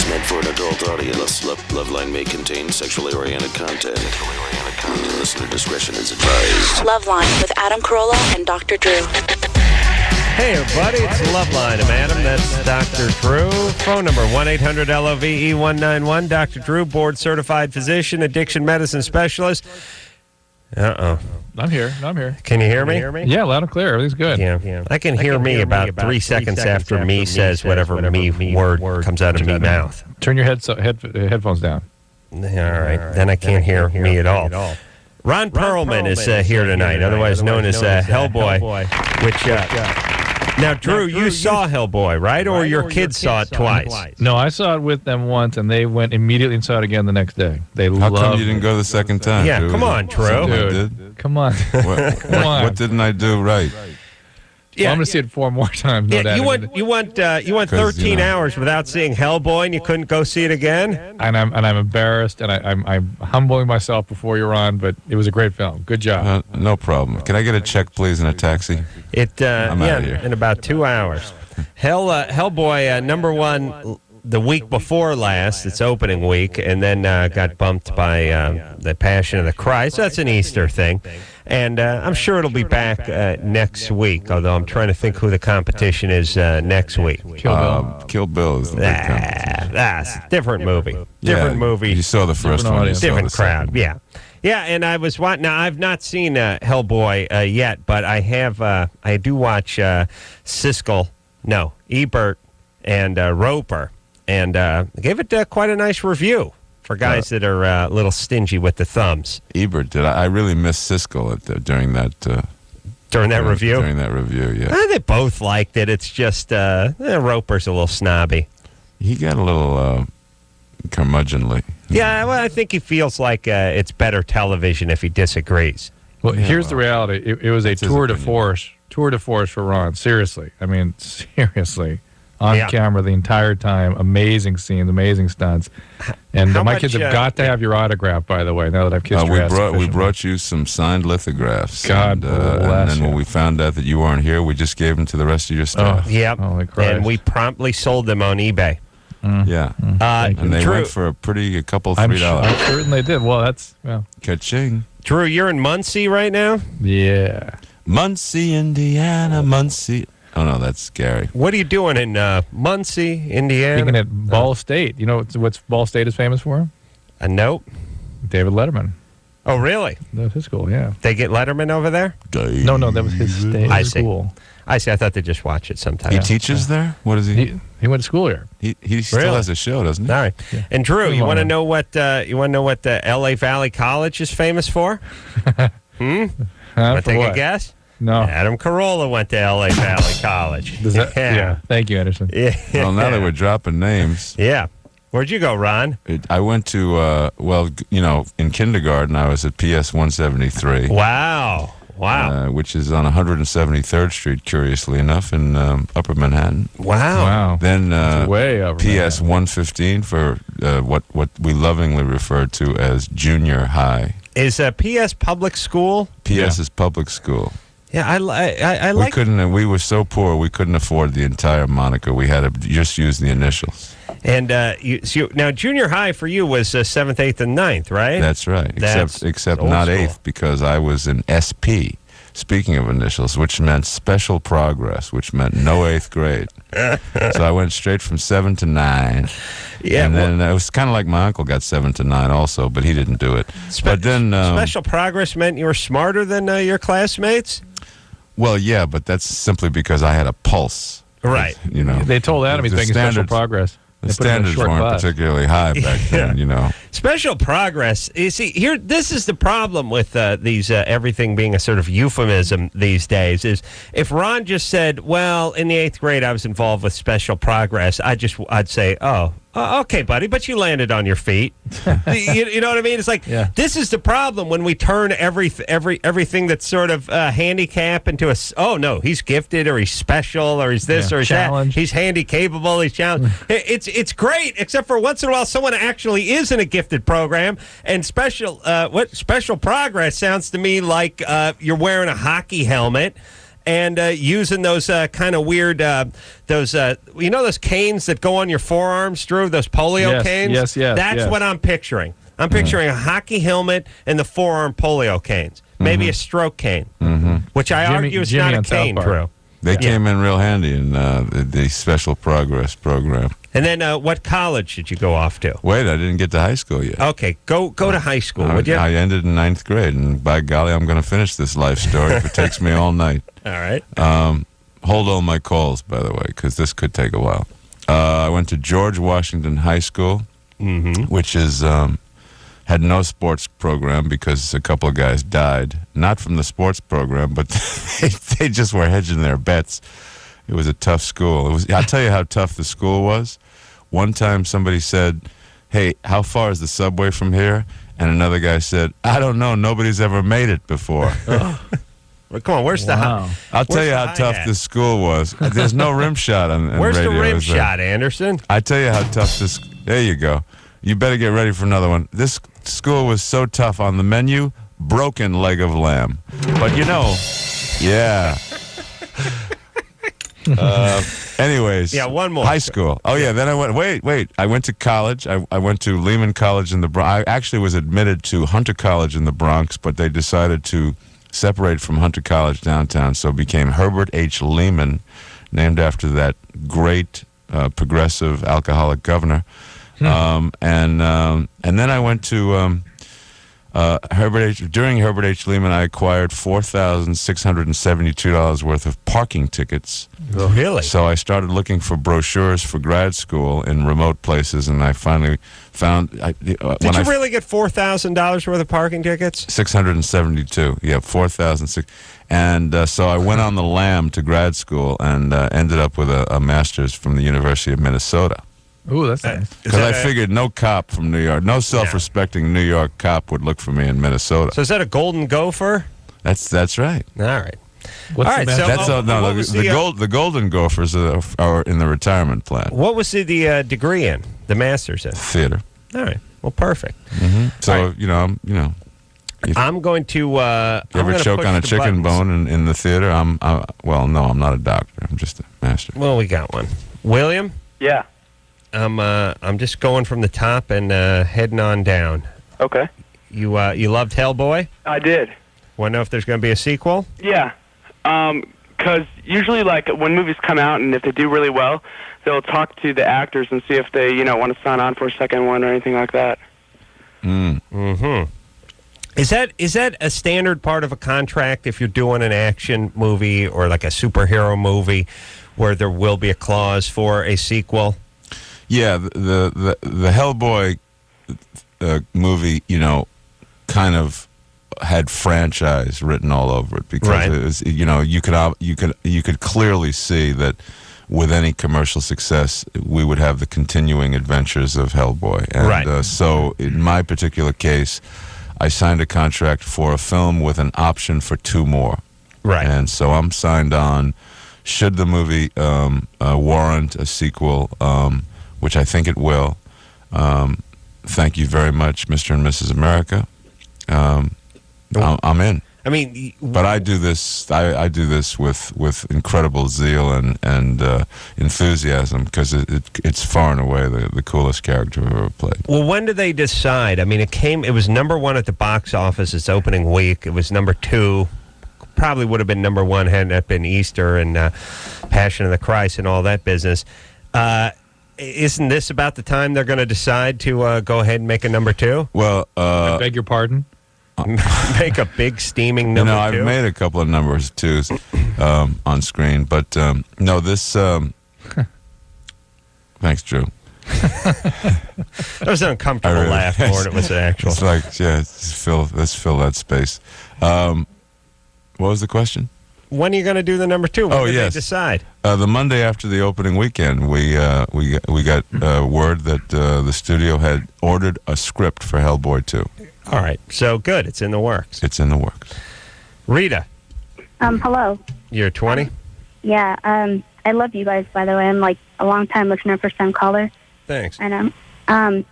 Meant for an adult audience. LoveLine may contain sexually oriented content. Listener discretion is advised. LoveLine with Adam Carolla and Dr. Drew. Hey, everybody, it's LoveLine. I'm Adam. That's Dr. Drew. Phone number 1-800-LOVE-191. Dr. Drew, board-certified physician, addiction medicine specialist. Uh-oh. I'm here. Can you hear me? Yeah, loud and clear. Everything's good. Yeah. I can hear me about 3 seconds after me says whatever me word comes out of me mouth. Turn your headphones down. All right. Then I can't hear me at all. Ron Pearlman is here tonight, otherwise known as Hellboy, which... Now, Drew, you saw Hellboy, right? Or your kids saw it twice? No, I saw it with them once, and they went immediately and saw it again the next day. How come you didn't go the second time? Yeah, Drew? come on, Drew. Dude, come on. What didn't I do right? Yeah, well, I'm going to see it 4 more times. Yeah, you went 13 hours without seeing Hellboy, and you couldn't go see it again. And I'm embarrassed, and I'm humbling myself before you're on. But it was a great film. Good job. No problem. Can I get a check, please, and a taxi? I'm out of here in about 2 hours. Hellboy number one the week before last. It's opening week, and then got bumped by the Passion of the Christ. That's an Easter thing. And I'm sure it'll be back next week, although I'm trying to think who the competition is next week. Kill Bill is the big competition. That's a different movie. Different movie. You saw the first one. Different crowd, yeah. Yeah, and I was watching. Now, I've not seen Hellboy yet, but I have. I do watch Siskel, Ebert, and Roper, and gave it quite a nice review. For guys that are a little stingy with the thumbs. Ebert did. I really missed Siskel during that review? During that review, yeah. They both liked it. It's just Roper's a little snobby. He got a little curmudgeonly. Yeah, well, I think he feels like it's better television if he disagrees. Well, here's the reality. It was a tour de force for Ron. Seriously. I mean, seriously. On camera the entire time. Amazing scenes, amazing stunts. And my kids have got to have your autograph, by the way, now that I've kissed your ass. We brought you some signed lithographs. God bless and then when we found out that you weren't here, we just gave them to the rest of your staff. Yep. And we promptly sold them on eBay. Yeah. And they went for a couple $3. I'm certain they did. Well, that's... Ka-ching. Drew, you're in Muncie right now? Yeah. Muncie, Indiana, Muncie... Oh, no, that's Gary. What are you doing in Muncie, Indiana? Speaking at Ball State. You know what Ball State is famous for? A note? David Letterman. Oh, really? That was his school, yeah. They get Letterman over there? No, that was his school. I see. I thought they just watch it sometimes. He teaches there? What is he? He went to school here. He still has a show, doesn't he? All right. Yeah. And Drew, you want to know what the LA Valley College is famous for? Want to take a guess? No. Adam Carolla went to L.A. Valley College. Yeah. Thank you, Anderson. Yeah. Well, now that we're dropping names. Yeah. Where'd you go, Ron? I went to, in kindergarten, I was at PS 173. Wow. Which is on 173rd Street, curiously enough, in Upper Manhattan. Wow. Then way over PS 115 for what we lovingly refer to as junior high. Is PS public school? PS is public school. Yeah, I like. We were so poor we couldn't afford the entire moniker. We had to just use the initials. And now junior high for you was 7th, 8th, and 9th, right? That's right. Except not 8th because I was in SP. Speaking of initials, which meant special progress, which meant no 8th grade. So I went straight from 7 to 9. Yeah, and then it was kind of like my uncle got 7 to 9 also, but he didn't do it. But then special progress meant you were smarter than your classmates? Well, yeah, but that's simply because I had a pulse. Right. They told Adam he's making special progress. The standards weren't particularly high back then, Special progress. You see, this is the problem with these everything being a sort of euphemism these days. Is if Ron just said, "Well, in the 8th grade, I was involved with special progress," I'd say, "Oh, okay, buddy, but you landed on your feet." you know what I mean? It's like this is the problem when we turn everything that's sort of handicap into oh no, he's gifted or he's special or he's this or he's that. He's handy capable. He's challenged. It's great, except for once in a while someone actually is in a gifted program. And special progress sounds to me like you're wearing a hockey helmet and using those kind of weird, those canes that go on your forearms, Drew, those polio canes? Yes. That's what I'm picturing. I'm picturing a hockey helmet and the forearm polio canes. Maybe a stroke cane, which I argue is not a cane, Drew. They came in real handy in the Special Progress program. And then what college did you go off to? Wait, I didn't get to high school yet. Okay, go to high school, would you? I ended in 9th grade, and by golly, I'm going to finish this life story if it takes me all night. All right. Hold all my calls, by the way, because this could take a while. I went to George Washington High School, which is had no sports program because a couple of guys died. Not from the sports program, but they just were hedging their bets. It was a tough school. I'll tell you how tough the school was. One time somebody said, "Hey, how far is the subway from here?" And another guy said, "I don't know. Nobody's ever made it before." Well, come on, where's the high? I'll tell you how tough this school was. There's no rim shot on Where's radio, the rim shot, Anderson? I tell you how tough this. There you go. You better get ready for another one. This school was so tough. On the menu, broken leg of lamb. But yeah. Anyways. Yeah, one more. High school. Oh, yeah. Then I went, wait. I went to college. I went to Lehman College in the Bronx. I actually was admitted to Hunter College in the Bronx, but they decided to separate from Hunter College downtown, so it became Herbert H. Lehman, named after that great progressive alcoholic governor. And then I went to during Herbert H. Lehman, I acquired $4,672 worth of parking tickets. Oh, really? So I started looking for brochures for grad school in remote places, and I finally found. Did you really get $4,000 worth of parking tickets? 672. Yeah, 4,006. And so I went on the lam to grad school and ended up with a master's from the University of Minnesota. Ooh, that's nice. Because I figured no cop from New York, no self-respecting New York cop would look for me in Minnesota. So is that a golden gopher? That's right. All right. What's all right. So the golden gophers are in the retirement plan. What was the degree in? The master's in theater. All right. Well, perfect. So right. I'm going to. You ever choke on a chicken bone in the theater? Well, no, I'm not a doctor. I'm just a master. Well, we got one. William? Yeah. I'm just going from the top and heading on down. Okay. You loved Hellboy? I did. Want to know if there's going to be a sequel? Yeah. Because usually, like, when movies come out and if they do really well, they'll talk to the actors and see if they, want to sign on for a second one or anything like that. Is that a standard part of a contract if you're doing an action movie or like a superhero movie where there will be a clause for a sequel? Yeah, the Hellboy movie, kind of had franchise written all over it because it was, you could clearly see that with any commercial success, we would have the continuing adventures of Hellboy. And so in my particular case, I signed a contract for a film with an option for 2 more. Right. And so I'm signed on, should the movie warrant a sequel, which I think it will. Thank you very much, Mr. and Mrs. America. I'm in. I mean, but I do this. I do this with incredible zeal and enthusiasm because it's far and away the coolest character I've ever played. Well, when did they decide? I mean, it was number 1 at the box office its opening week. It was number 2. Probably would have been number 1 had that been Easter and Passion of the Christ and all that business. Isn't this about the time they're going to decide to go ahead and make a number 2? Well, I beg your pardon? Make a big steaming number 2? I've made a couple of numbers 2s on screen, but no, this... Thanks, Drew. That was an uncomfortable laugh more than it was an actual... It's like, let's fill that space. What was the question? When are you going to do the number 2? When did they decide? The Monday after the opening weekend, we got word that the studio had ordered a script for Hellboy 2. All right, so good. It's in the works. It's in the works. Rita. Hello. You're 20? Yeah. I love you guys, by the way. I'm like a long-time listener, first-time caller. Thanks. And I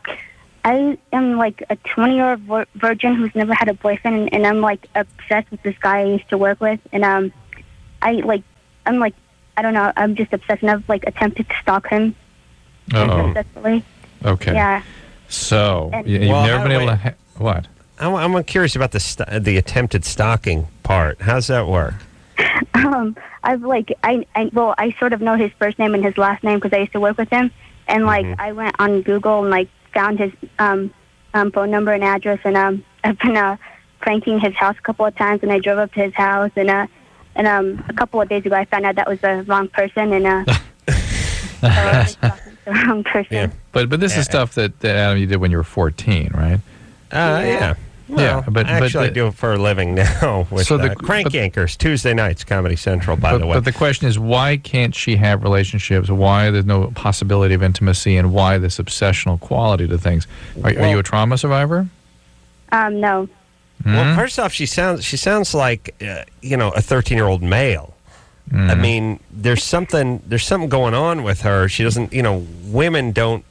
am like a 20-year-old virgin who's never had a boyfriend, and I'm like obsessed with this guy I used to work with, and I'm like, I don't know, I'm just obsessed, and I've, like, attempted to stalk him successfully. Okay. Yeah. So, And- you've never been able to... What? I'm curious about the attempted stalking part. How's that work? I've, like, I sort of know his first name and his last name because I used to work with him, and, like, I went on Google and, like, found his phone number and address, and I've been pranking his house a couple of times, and I drove up to his house, and a couple of days ago I found out that was the wrong person, and so I was talking to the wrong person. Yeah. But this is stuff that Adam, you did when you were 14, right? Yeah. Well, but actually, I do it for a living now with Crank Yankers, Tuesday nights, Comedy Central, by the way. But the question is, why can't she have relationships? Why there's no possibility of intimacy, and why this obsessional quality to things? Are you a trauma survivor? No. Well, first off, she sounds like a 13-year-old male. I mean, there's something going on with her. She doesn't, women don't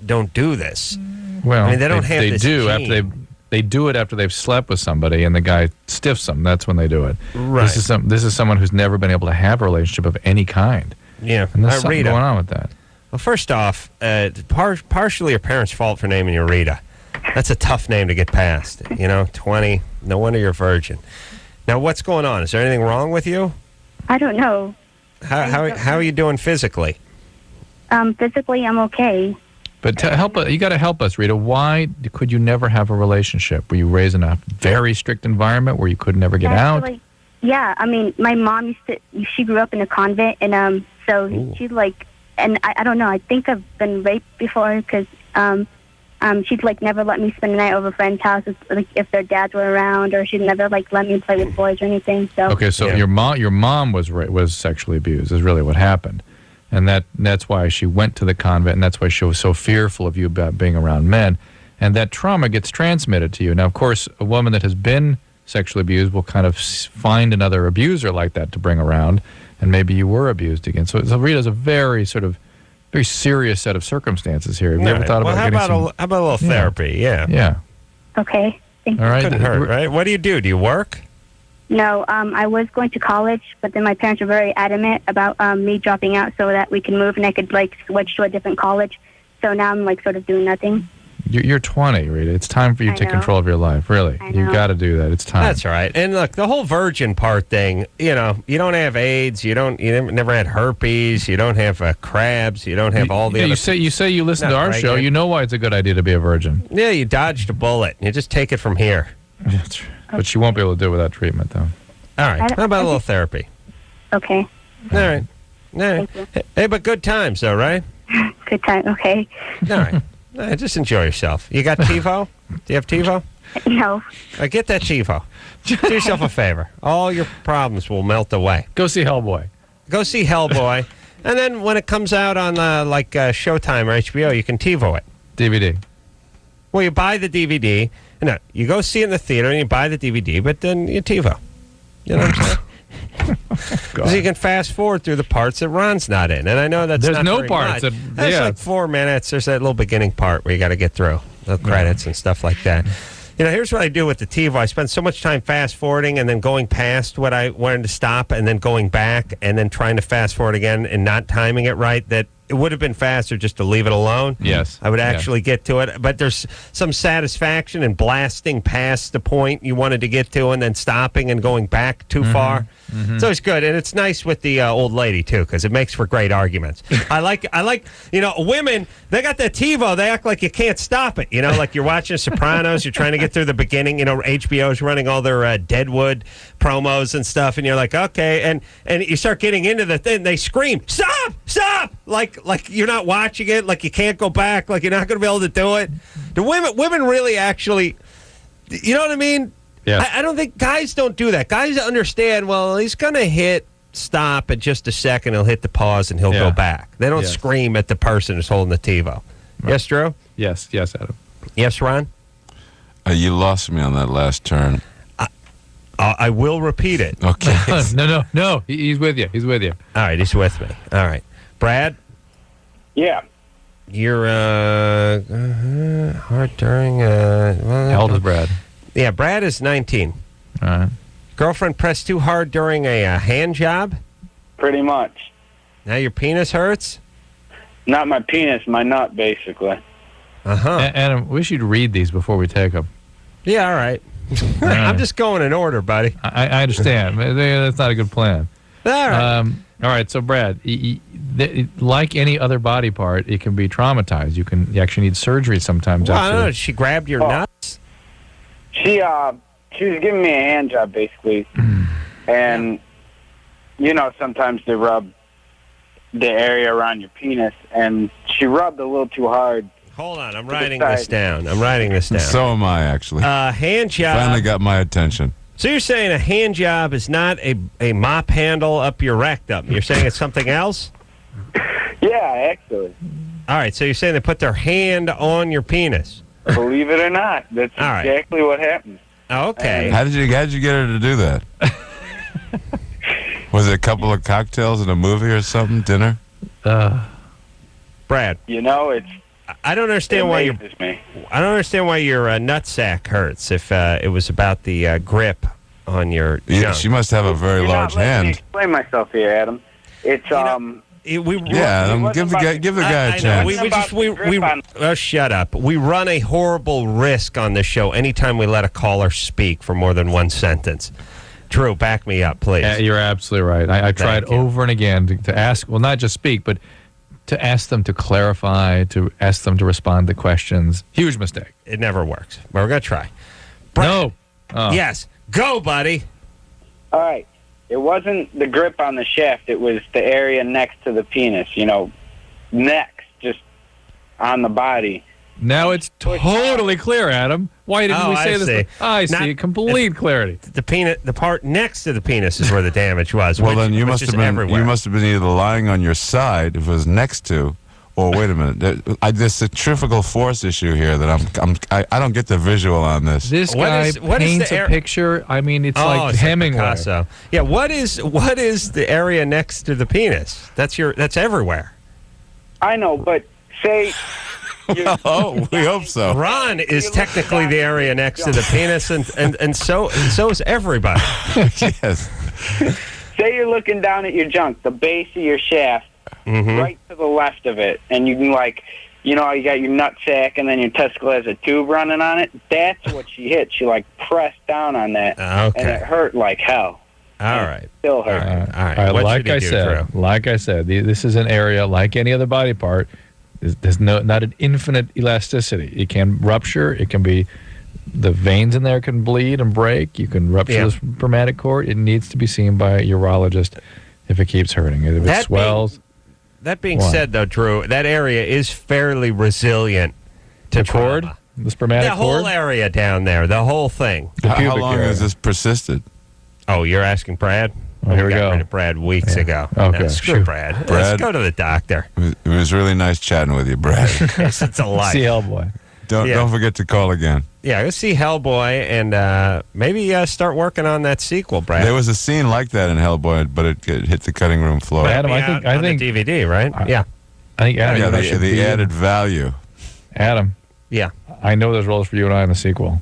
do this. Well, I mean, they don't have they this do gene. after they do it after they've slept with somebody and the guy stiffs them. That's when they do it. Right. This is someone who's never been able to have a relationship of any kind. Yeah. And there's something going on with that. Well, first off, partially your parents' fault for naming you Rita. That's a tough name to get past. 20. No wonder you're a virgin. Now, what's going on? Is there anything wrong with you? I don't know. How are you doing physically? Physically, I'm okay. But you got to help us, Rita. Why could you never have a relationship? Were you raised in a very strict environment where you could never get out? Yeah, I mean, my mom she grew up in a convent, and so she'd like, and I don't know, I think I've been raped before because she'd like never let me spend the night over friends' houses if their dads were around, or she'd never like let me play with boys or anything. So okay, so your mom was sexually abused is really what happened. And that's why she went to the convent, and that's why she was so fearful of you about being around men. And that trauma gets transmitted to you. Now, of course, a woman that has been sexually abused will kind of find another abuser like that to bring around, and maybe you were abused again. So Rita's a very serious set of circumstances here. Have you ever thought about how about a little therapy? Yeah. Yeah. Okay. Thank you. All right. Couldn't hurt, right? What do? Do you work? No, I was going to college, but then my parents were very adamant about me dropping out so that we could move and I could like switch to a different college. So now I'm like sort of doing nothing. You're 20, Rita. It's time for you to take control of your life. Really, you've got to do that. It's time. That's right. And look, the whole virgin part thing. You don't have AIDS. You never had herpes. You don't have crabs. You don't have all the. Yeah, you say you listen to our show. You know why it's a good idea to be a virgin. Yeah, you dodged a bullet. You just take it from here. But she won't be able to do it without treatment, though. All right. How about a little therapy? Okay. All right. Hey, but good times, though, right? Good time. Okay. All right. Just enjoy yourself. You got TiVo? Do you have TiVo? No. Get that TiVo. Do yourself a favor. All your problems will melt away. Go see Hellboy. Go see Hellboy. And then when it comes out on Showtime or HBO, you can TiVo it. DVD. Well, you buy the DVD. No, you go see it in the theater and you buy the DVD, but then you TiVo. You know what I'm saying? Because you can fast forward through the parts that Ron's not in. And I know that's There's not no very parts. much. That's like 4 minutes. There's that little beginning part where you got to get through the credits and stuff like that. Here's what I do with the TiVo. I spend so much time fast forwarding and then going past what I wanted to stop and then going back and then trying to fast forward again and not timing it right that it would have been faster just to leave it alone. Yes. I would actually get to it. But there's some satisfaction in blasting past the point you wanted to get to and then stopping and going back too far. So it's good. And it's nice with the old lady, too, because it makes for great arguments. I like, women, they got that TiVo. They act like you can't stop it. Like you're watching Sopranos. You're trying to get through the beginning. HBO's running all their Deadwood promos and stuff. And you're like, okay. And you start getting into the thing. They scream, stop, stop. Like you're not watching it, like you can't go back, like you're not going to be able to do it. The women really actually, you know what I mean? Yeah. I don't think guys don't do that. Guys understand, well, he's going to hit stop in just a second. He'll hit the pause and he'll go back. They don't scream at the person who's holding the TiVo. Right. Yes, Drew? Yes, Adam. Yes, Ron? You lost me on that last turn. I will repeat it. Okay. No. He's with you. He's with you. All right, he's with me. All right. Brad? Yeah. You're hard during. How old is Brad? Yeah, Brad is 19. All right. Girlfriend pressed too hard during a hand job? Pretty much. Now your penis hurts? Not my penis, my nut, basically. Uh-huh. Adam, we should read these before we take them. Yeah, all right. I'm just going in order, buddy. I understand. That's not a good plan. All right. All right, so Brad, like any other body part, it can be traumatized. You actually need surgery sometimes. Well, I don't know. She grabbed your nuts? She was giving me a hand job, basically. And, sometimes they rub the area around your penis, and she rubbed a little too hard. Hold on, I'm writing this down. So am I, actually. Hand job. Finally got my attention. So you're saying a hand job is not a mop handle up your rectum. You're saying it's something else? Yeah, actually. All right, so you're saying they put their hand on your penis. Believe it or not, that's exactly what happened. Okay. How did you get her to do that? Was it a couple of cocktails and a movie or something? Dinner? Brad. I don't understand why your nutsack hurts if it was about the grip on your junk. She must have a very large hand. Let me explain myself here, Adam. It's give the guy a chance. Shut up. We run a horrible risk on this show anytime we let a caller speak for more than one sentence. Drew, back me up, please. You're absolutely right. I tried over and again to ask, well, not just speak, but to ask them to clarify, to ask them to respond to questions. Huge mistake. It never works. But we're going to try. Brad. No. Oh. Yes. Go, buddy. All right. It wasn't the grip on the shaft. It was the area next to the penis, next, just on the body. Now it's totally clear, Adam. Why didn't we say this? I see. Complete clarity. The part next to the penis is where the damage was. Well, then you must have been either lying on your side if it was next to, or wait a minute. There's a centrifugal force issue here that I don't get the visual on this. This guy paints a picture. I mean, it's like Hemingway. Like yeah. What is the area next to the penis? That's everywhere. I know, but say. Oh, we hope so. Ron is technically the area next to the penis, and so is everybody. Yes. Say you're looking down at your junk, the base of your shaft, right to the left of it, and you can you got your nut sack, and then your testicle has a tube running on it. That's what she hit. She pressed down on that, and it hurt like hell. All right. Still hurt. All right. Like I said, this is an area like any other body part. There's not an infinite elasticity. It can rupture. It can be the veins in there can bleed and break. You can rupture the spermatic cord. It needs to be seen by a urologist if it keeps hurting. If it swells. That being said, though, Drew, that area is fairly resilient to the cord, the spermatic cord. The whole area down there, the whole thing. How long has this persisted? Oh, you're asking Brad? Well, here we got rid of Brad weeks ago. Okay. No, screw Brad. Let's go to the doctor. It was really nice chatting with you, Brad. Yes, it's a life. See Hellboy. Don't forget to call again. Yeah, go see Hellboy and maybe start working on that sequel, Brad. There was a scene like that in Hellboy, but it hit the cutting room floor. Adam, I think the DVD, right? I think Adam, the added value. Adam. Yeah. I know there's roles for you and I in the sequel.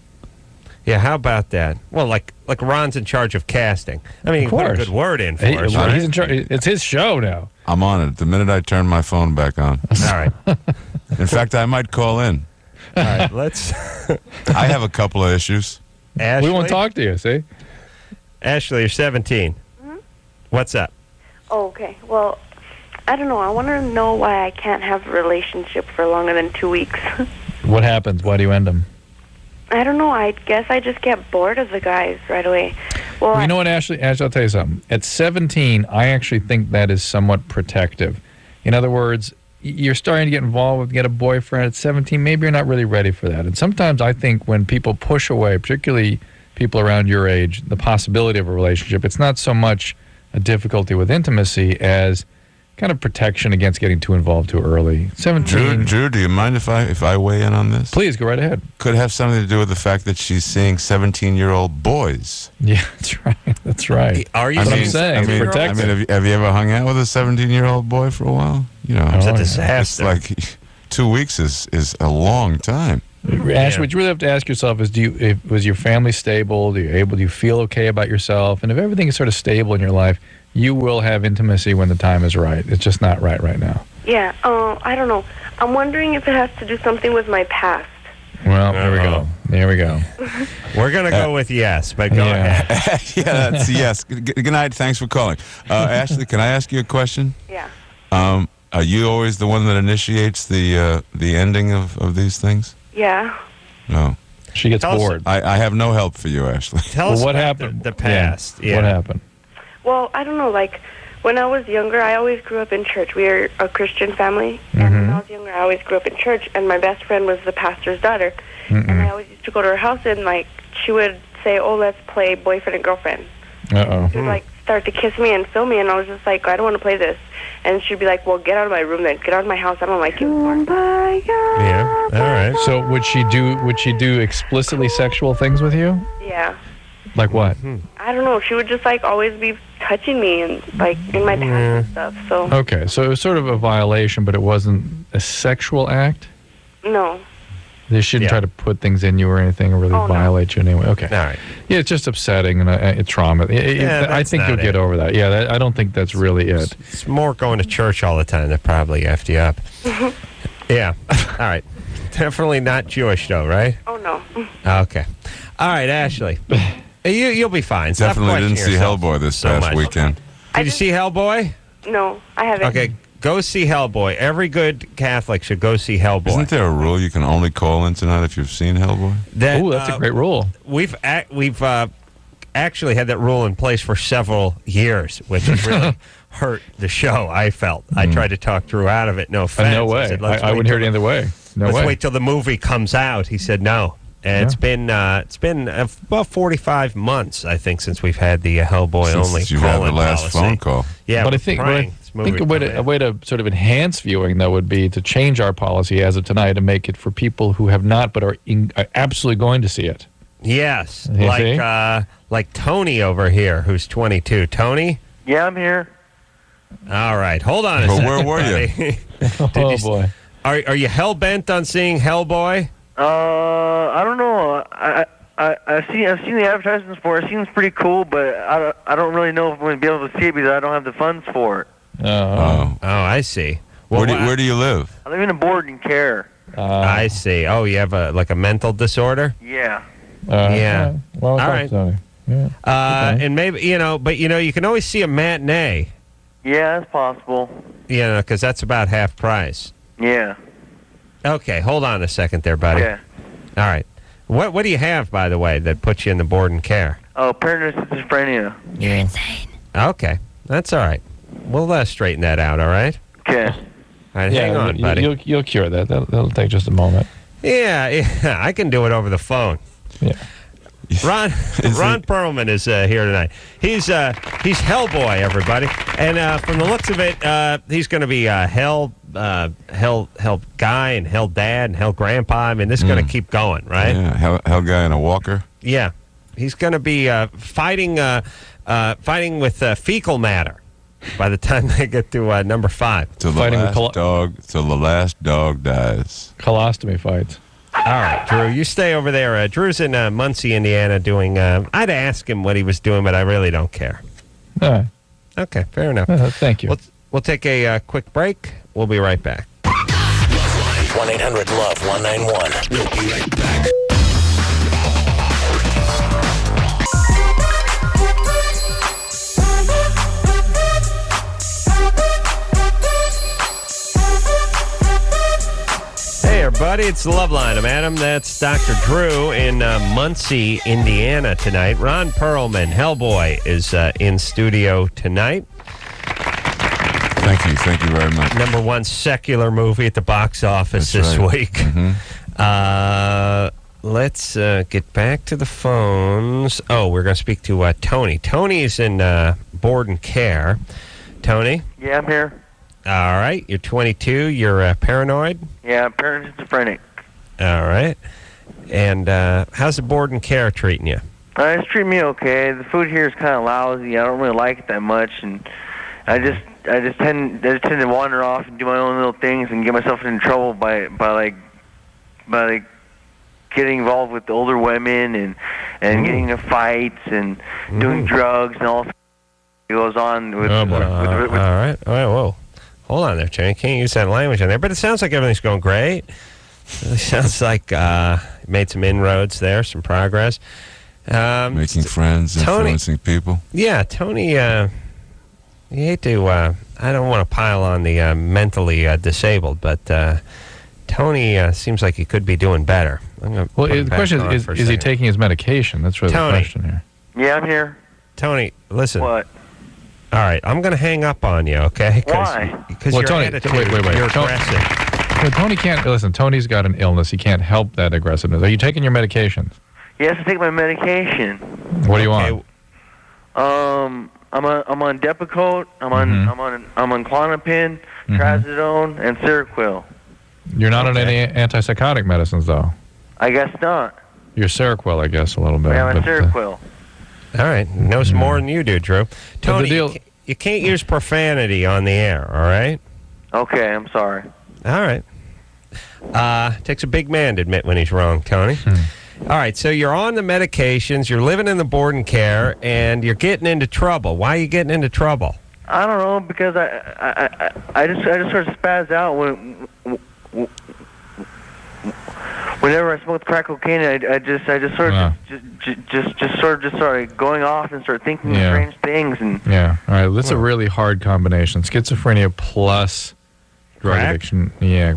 Yeah, how about that? Well, like Ron's in charge of casting. I mean, put a good word in for us, right? He's in charge. It's his show now. I'm on it the minute I turn my phone back on. All right. In fact, I might call in. All right, let's... I have a couple of issues. Ashley? We won't talk to you, see? Ashley, you're 17. Mm-hmm. What's up? Oh, okay. Well, I don't know. I want to know why I can't have a relationship for longer than 2 weeks. What happens? Why do you end them? I don't know. I guess I just get bored of the guys right away. Well, you know what, Ashley? Ashley, I'll tell you something. At 17, I actually think that is somewhat protective. In other words, you're starting to get involved, get a boyfriend at 17. Maybe you're not really ready for that. And sometimes I think when people push away, particularly people around your age, the possibility of a relationship, it's not so much a difficulty with intimacy as kind of protection against getting too involved too early. 17. Drew, do you mind if I weigh in on this? Please, go right ahead. Could have something to do with the fact that she's seeing 17-year-old boys. Yeah, that's right. That's right. Are you? That's what I'm saying. Have you ever hung out with a 17-year-old boy for a while? You know, it's a disaster. It's like 2 weeks is a long time. Ash, what you really have to ask yourself is, was your family stable? Do you feel okay about yourself? And if everything is sort of stable in your life, you will have intimacy when the time is right. It's just not right now. Yeah. I don't know. I'm wondering if it has to do something with my past. Well, there we go. There we go. We're going to go with yes, but go ahead. Yeah, that's yes. Good night. Thanks for calling. Ashley, can I ask you a question? Yeah. Are you always the one that initiates the ending of these things? Yeah. No. She gets bored. I have no help for you, Ashley. Tell us what about happened? The past. Yeah. What happened? Well, I don't know. Like, when I was younger, I always grew up in church. We are a Christian family. And when I was younger, I always grew up in church. And my best friend was the pastor's daughter. And I always used to go to her house, and, like, she would say, oh, let's play boyfriend and girlfriend. Uh-oh. She would, like, start to kiss me and feel me, and I was just like, I don't want to play this. And she'd be like, well, get out of my room then. Get out of my house. I don't like you anymore. Yeah. All right. So would she do explicitly sexual things with you? Yeah. Like what? I don't know. She would just, like, always be touching me and, like, in my pants and stuff. So. Okay, so it was sort of a violation, but it wasn't a sexual act? No. They shouldn't try to put things in you or anything or really violate you anyway. Okay. All right. Yeah, it's just upsetting and it's trauma. I think you'll get over that. Yeah, I don't think that's really it. It's more going to church all the time that probably effed you up. Yeah. All right. Definitely not Jewish, though, right? Oh, no. Okay. All right, Ashley. You'll be fine. Stop Definitely didn't see questioning Hellboy this yourself so past much. weekend. Did you see Hellboy? No, I haven't. Okay, go see Hellboy. Every good Catholic should go see Hellboy. Isn't there a rule you can only call in tonight if you've seen Hellboy? Oh, that's a great rule. We've actually had that rule in place for several years, which has really hurt the show, I felt. I tried to talk Drew out of it. No offense. No way. I wouldn't hear it any other way. Let's wait till the movie comes out. He said no. And it's been about 45 months, I think, since we've had the Hellboy only. Since you had the last policy. phone call. Yeah, but I think a way to sort of enhance viewing, though, would be to change our policy as of tonight and make it for people who have not but are absolutely going to see it. Yes, You like Tony over here, who's 22. Tony? Yeah, I'm here. All right, hold on a But second. where were you? Oh, boy. Are you hell-bent on seeing Hellboy? I don't know. I've seen the advertisements for it. It seems pretty cool, but I don't really know if I'm going to be able to see it because I don't have the funds for it. Oh, I see. Well, where do you live? I live in a board and care. I see. Oh, you have a mental disorder? Yeah. Yeah. Well, all right. Tony. Yeah. Okay. And maybe but you can always see a matinee. Yeah, that's possible. Because that's about half price. Yeah. Okay, hold on a second there, buddy. Yeah. All right. What do you have, by the way, that puts you in the board and care? Oh, paranoid schizophrenia. You're insane. Okay, that's all right. We'll straighten that out, all right? Okay. All right, hang on, buddy. You'll cure that. That'll take just a moment. Yeah, I can do it over the phone. Yeah. Ron Pearlman is here tonight. He's Hellboy, everybody, and from the looks of it, he's going to be Hell guy and Hell dad and Hell grandpa. I mean, this is going to keep going, right? Yeah, hell guy in a walker. Yeah, he's going to be fighting with fecal matter by the time they get to number 5. Till the last dog dies. Colostomy fights. All right, Drew, you stay over there. Drew's in Muncie, Indiana, doing. I'd ask him what he was doing, but I really don't care. All right. Okay, fair enough. Thank you. We'll take a quick break. We'll be right back. 1-800-LOVE-191. We'll be right back. Hey, everybody, it's the LoveLine. I'm Adam. That's Dr. Drew in Muncie, Indiana tonight. Ron Pearlman, Hellboy, is in studio tonight. Thank you very much. Number 1 secular movie at the box office That's this right. week. Mm-hmm. Let's get back to the phones. Oh, we're going to speak to Tony. Tony's in board and care. Tony? Yeah, I'm here. All right. You're 22. You're paranoid? Yeah, I'm paranoid schizophrenic. All right. And how's the board and care treating you? It's treating me okay. The food here is kind of lousy. I don't really like it that much, and I just tend to wander off and do my own little things and get myself into trouble by getting involved with older women and getting into fights and doing drugs and all. He goes on with. All right. Whoa. Hold on there, Tony. Can't use that language in there. But it sounds like everything's going great. It sounds like made some inroads there, some progress. Making friends, influencing people. Yeah, Tony, you hate to, I don't want to pile on the mentally disabled, but Tony seems like he could be doing better. Well, the question is he taking his medication? That's really the question here. Yeah, I'm here. Tony, listen. What? All right, I'm going to hang up on you, okay? Why? Because well, your Tony, attitude, wait. you're aggressive. Well, Tony can't, listen, Tony's got an illness. He can't help that aggressiveness. Are you taking your medications? Yes, I take my medication. What do you want? I'm on Depakote. I'm on Klonopin, Trazodone, and Seroquel. You're not on any antipsychotic medicines, though. I guess not. You're Seroquel, I guess, a little bit. Yeah, I'm Seroquel. All right, knows more than you do, Drew. Tony, you can't use profanity on the air, all right? Okay, I'm sorry. All right. Takes a big man to admit when he's wrong, Tony. All right, so you're on the medications, you're living in the board and care, and you're getting into trouble. Why are you getting into trouble? I don't know, because I just sort of spaz out whenever I smoked crack cocaine. I just sort of started going off and started thinking strange things. And all right, that's a really hard combination. Schizophrenia plus drug addiction,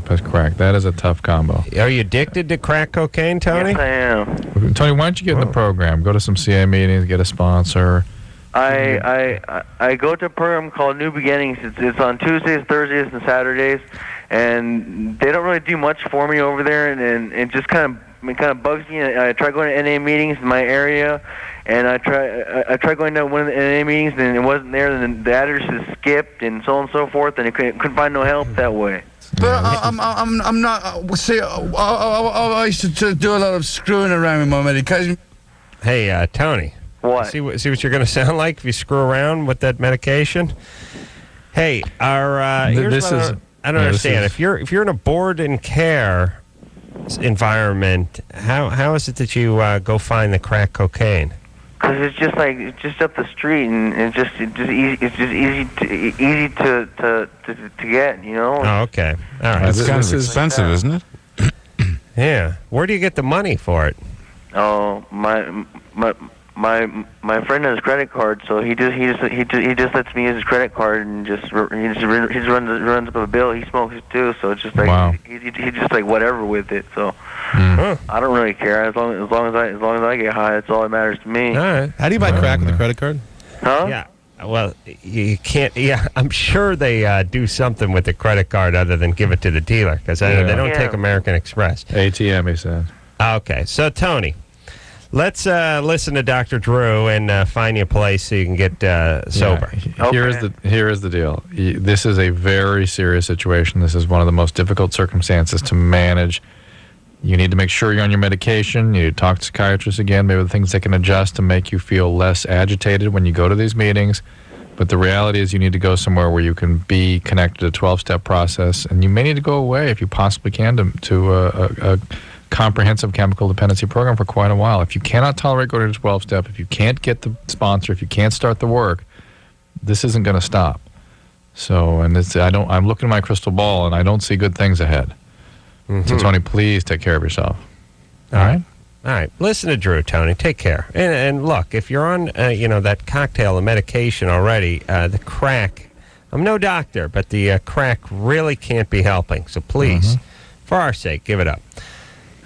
plus crack. That is a tough combo. Are you addicted to crack cocaine, Tony? Yes, I am. Tony, why don't you get in the program? Go to some CA meetings, get a sponsor. I go to a program called New Beginnings. It's on Tuesdays, Thursdays, and Saturdays, and they don't really do much for me over there, and it just kind of bugs me. I try going to NA meetings in my area, and I try going to one of the NA meetings, and it wasn't there. And then the address is skipped, and so on and so forth, and I couldn't find no help that way. But I'm not. See, I used to do a lot of screwing around with my medication. Hey, Tony. What? See what you're going to sound like if you screw around with that medication. Hey, I don't understand. If you're in a board and care environment, how is it that you go find the crack cocaine? Because it's just up the street, and it's just easy to get, you know. Oh, okay. All right. It's kind of expensive, isn't it? Yeah. Where do you get the money for it? Oh, my friend has a credit card, so he just lets me use his credit card, and he just runs up a bill. He smokes it too, so it's just like he just like whatever with it. So I don't really care as long as I get high. That's all that matters to me. All right. How do you buy crack with a credit card? Huh? Yeah. Well, you can't. Yeah, I'm sure they do something with the credit card other than give it to the dealer, because they don't take American Express. ATM, he said. Okay, so Tony. Let's listen to Dr. Drew and find you a place so you can get sober. Okay. Here is the deal. This is a very serious situation. This is one of the most difficult circumstances to manage. You need to make sure you're on your medication. You need to talk to psychiatrists again, maybe the things they can adjust to make you feel less agitated when you go to these meetings. But the reality is you need to go somewhere where you can be connected to a 12-step process, and you may need to go away if you possibly can to a comprehensive chemical dependency program for quite a while. If you cannot tolerate going to 12-step, if you can't get the sponsor, if you can't start the work, this isn't going to stop. So, and I'm looking at my crystal ball, and I don't see good things ahead. So, Tony, please take care of yourself. All right? All right. Listen to Drew, Tony. Take care. And look, if you're on, that cocktail of medication already, the crack, I'm no doctor, but the crack really can't be helping. So please, for our sake, give it up.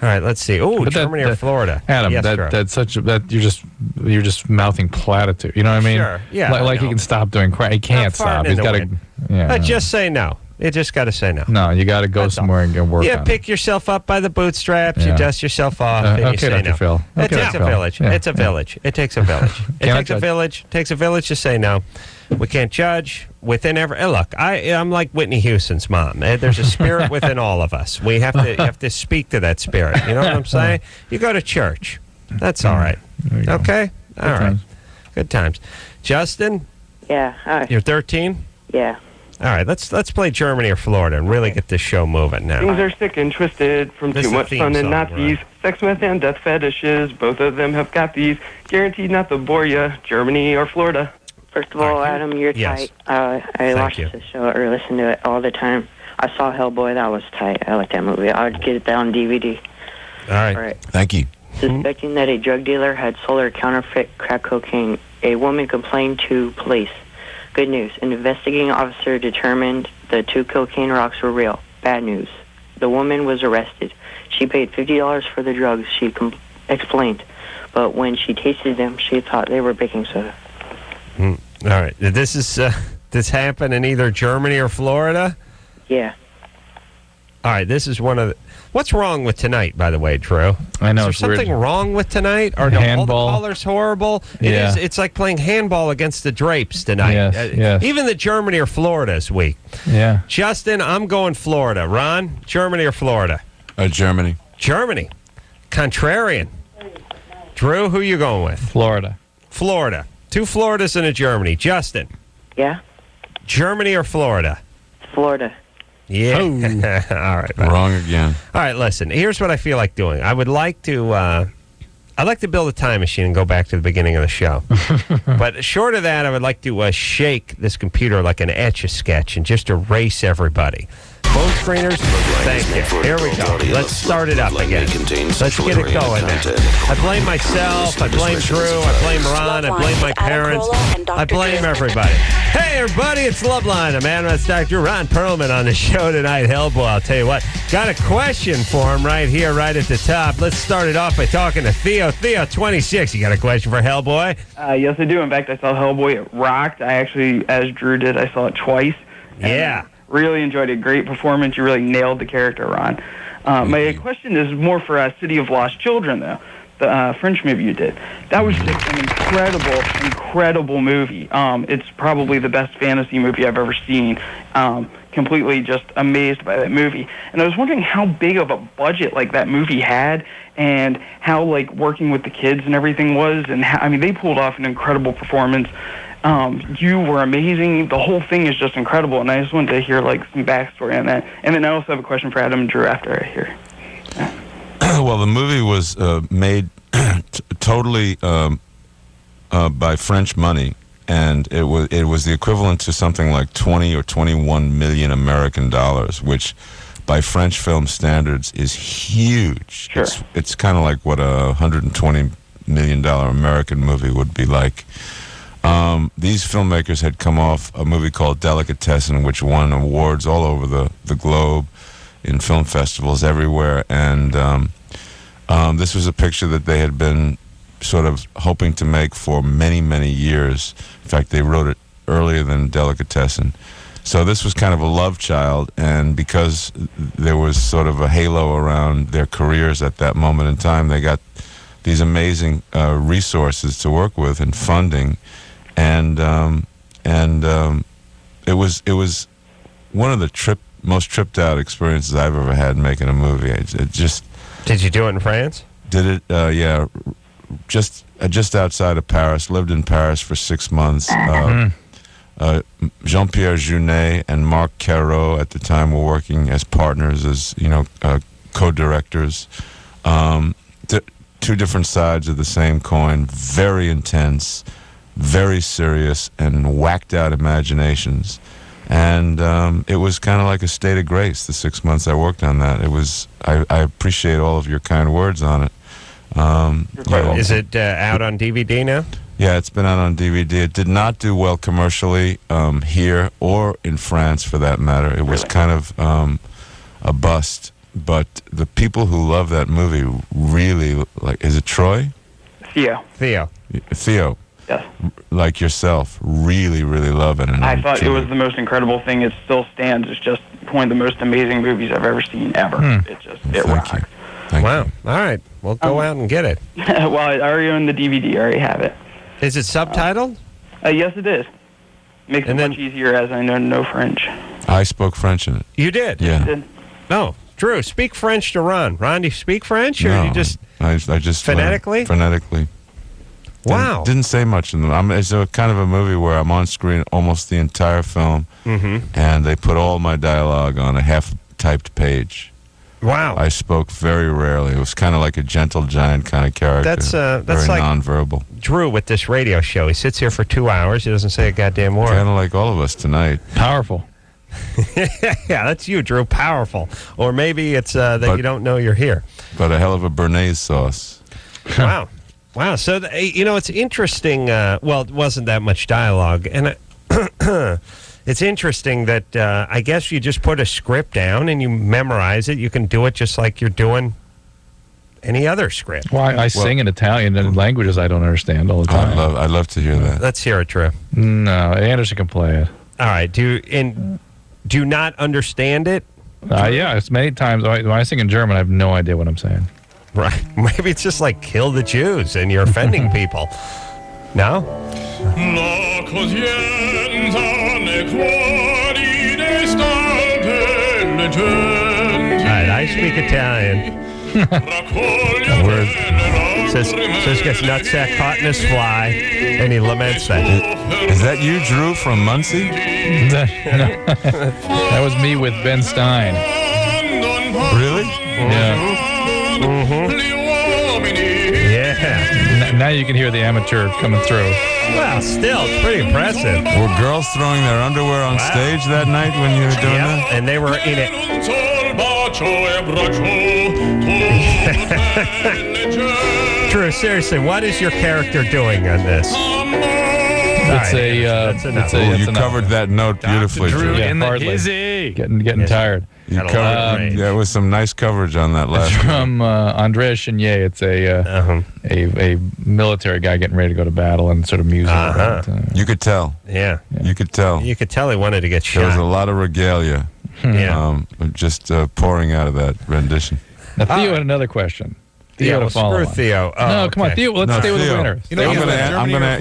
All right, let's see. Oh, Germany or Florida? Adam, yes, that's you're just mouthing platitude. You know what I mean? Sure. Yeah. Like he can stop doing crack. He can't stop. He's got to. Just say no. You just got to say no. No, you got to go somewhere and work. You pick yourself up by the bootstraps. You dust yourself off. And okay, you say Dr. no. Phil. It takes a village. It's a village. It takes a village. It takes a village to say no. We can't judge within every. Look, I'm like Whitney Houston's mom. There's a spirit within all of us. We have to speak to that spirit. You know what I'm saying? You go to church. That's all right. Okay. All right. Good times. Justin. Yeah. Hi. You're 13. Yeah. All right, let's play Germany or Florida and really get this show moving now. Things are sick and twisted from This too is the much theme fun and song, Nazis. right. Sex, meth, and death fetishes. Both of them have got these. Guaranteed not to bore ya. Germany or Florida. First of all, Adam, you're Yes. tight. I watch you. the show or listen to it all the time. I saw Hellboy. That was tight. I like that movie. I would get that on DVD. All right. All right. Thank you. Suspecting that a drug dealer had sold her counterfeit crack cocaine, a woman complained to police. Good news. An investigating officer determined the 2 cocaine rocks were real. Bad news. The woman was arrested. She paid $50 for the drugs, she explained. But when she tasted them, she thought they were baking soda. All right. This happened in either Germany or Florida? Yeah. All right, this is one of the... What's wrong with tonight, by the way, Drew? I know, Is it's there something weird. wrong with tonight? Or no, all the Handball. callers horrible? Yeah. It's like playing handball against the drapes tonight. Yes, yes. Even the Germany or Florida is weak. Yeah. Justin, I'm going Florida. Ron, Germany or Florida? Germany. Germany. Contrarian. Drew, who you going with? Florida. Florida. 2 Floridas and a Germany. Justin, Yeah? Germany or Florida? Florida. Yeah. All right. man. Wrong again. All right, listen. Here's what I feel like doing. I would like to. I'd like to build a time machine and go back to the beginning of the show. But short of that, I would like to shake this computer like an Etch-a-Sketch and just erase everybody. Phone screeners, thank you. Here we go. Let's start it up again. Let's get it going now. I blame myself. I blame Drew. I blame Ron. I blame my parents. I blame everybody. Hey, everybody, it's LoveLine. I'm Adam. Dr. Ron Pearlman on the show tonight. Hellboy, I'll tell you what. Got a question for him right here, right at the top. Let's start it off by talking to Theo. Theo, 26. You got a question for Hellboy? Yes, I do. In fact, I saw Hellboy. It rocked. I actually, as Drew did, I saw it twice. Yeah. Really enjoyed it. Great performance. You really nailed the character, Ron. My question is more for City of Lost Children, though. The French movie you did. That was just an incredible movie. It's probably the best fantasy movie I've ever seen. Completely just amazed by that movie. And I was wondering how big of a budget like that movie had, and how like working with the kids and everything was, and how, I mean, they pulled off an incredible performance. You were amazing. The whole thing is just incredible, and I just wanted to hear like some backstory on that. And then I also have a question for Adam and Drew after I hear. Well, the movie was made totally by French money, and it was the equivalent to something like 20 or 21 million American dollars, which by French film standards is huge. Sure. It's kind of like what a $120 million American movie would be like. These filmmakers had come off a movie called Delicatessen, which won awards all over the globe in film festivals everywhere, and this was a picture that they had been sort of hoping to make for many, many years. In fact, they wrote it earlier than Delicatessen. So this was kind of a love child, and because there was sort of a halo around their careers at that moment in time, they got these amazing resources to work with and funding, and it was one of the most tripped out experiences I've ever had making a movie. It just. Did you do it in France? Did it? Yeah, just outside of Paris. Lived in Paris for 6 months. Jean-Pierre Jeunet and Marc Caro at the time were working as partners, as co-directors. Two different sides of the same coin. Very intense, very serious, and whacked out imaginations. And it was kind of like a state of grace, the 6 months I worked on that. It was. I appreciate all of your kind words on it. Is it out on DVD now? Yeah, it's been out on DVD. It did not do well commercially here or in France, for that matter. It was kind of a bust. But the people who love that movie really like. Is it Troy? Theo. Theo. Yes. Like yourself, really, really love it. And I thought it was the most incredible thing. It still stands. It's just one of the most amazing movies I've ever seen ever. It rocks. Wow. All right. Well, go out and get it. Well, I already own the DVD. I already have it. Is it subtitled? Yes, it is. Makes it much easier as I know no French. I spoke French in it. You did? Yeah. Did. Oh, Drew, speak French to Ron. Ron, do you speak French, or No, you just... I just phonetically? Phonetically. Wow. Didn't say much in them. It's a kind of a movie where I'm on screen almost the entire film, and they put all my dialogue on a half-typed page. Wow. I spoke very rarely. It was kind of like a gentle giant kind of character. That's very like nonverbal. Drew with this radio show. He sits here for 2 hours. He doesn't say a goddamn word. Kind of like all of us tonight. Powerful. Yeah, that's you, Drew. Powerful. Or maybe it's that you don't know you're here. But a hell of a béarnaise sauce. Wow. Wow. So, it's interesting. Well, it wasn't that much dialogue. And it's interesting that I guess you just put a script down and you memorize it. You can do it just like you're doing any other script. Well, I sing in Italian and languages I don't understand all the time. I'd love to hear that. Let's hear it, Drew. No, Anderson can play it. All right. Do you not understand it? Yeah, it's many times. When I sing in German, I have no idea what I'm saying. Right. Maybe it's just like kill the Jews and you're offending people. No? Alright, I speak Italian. Says gets nutsack caught in his fly, and he laments that. Is that you, Drew, from Muncie? That was me with Ben Stein. Really? Yeah. Yeah. Now you can hear the amateur coming through. Well, still, it's pretty impressive. Were girls throwing their underwear on stage that night when you were doing that? And they were in it. Drew, seriously, what is your character doing on this? You covered that note beautifully, Drew. In the hizzy. Getting tired. You covered, it was some nice coverage on that last It's from Andrea Chenier. It's a military guy getting ready to go to battle and sort of music. You could tell. Yeah. You could tell. You could tell he wanted to get shot. There was a lot of regalia just pouring out of that rendition. Now, Theo had another question. Theo to follow screw on. Theo. Oh, No, come on, Theo. Let's stay with the winner. I'm gonna.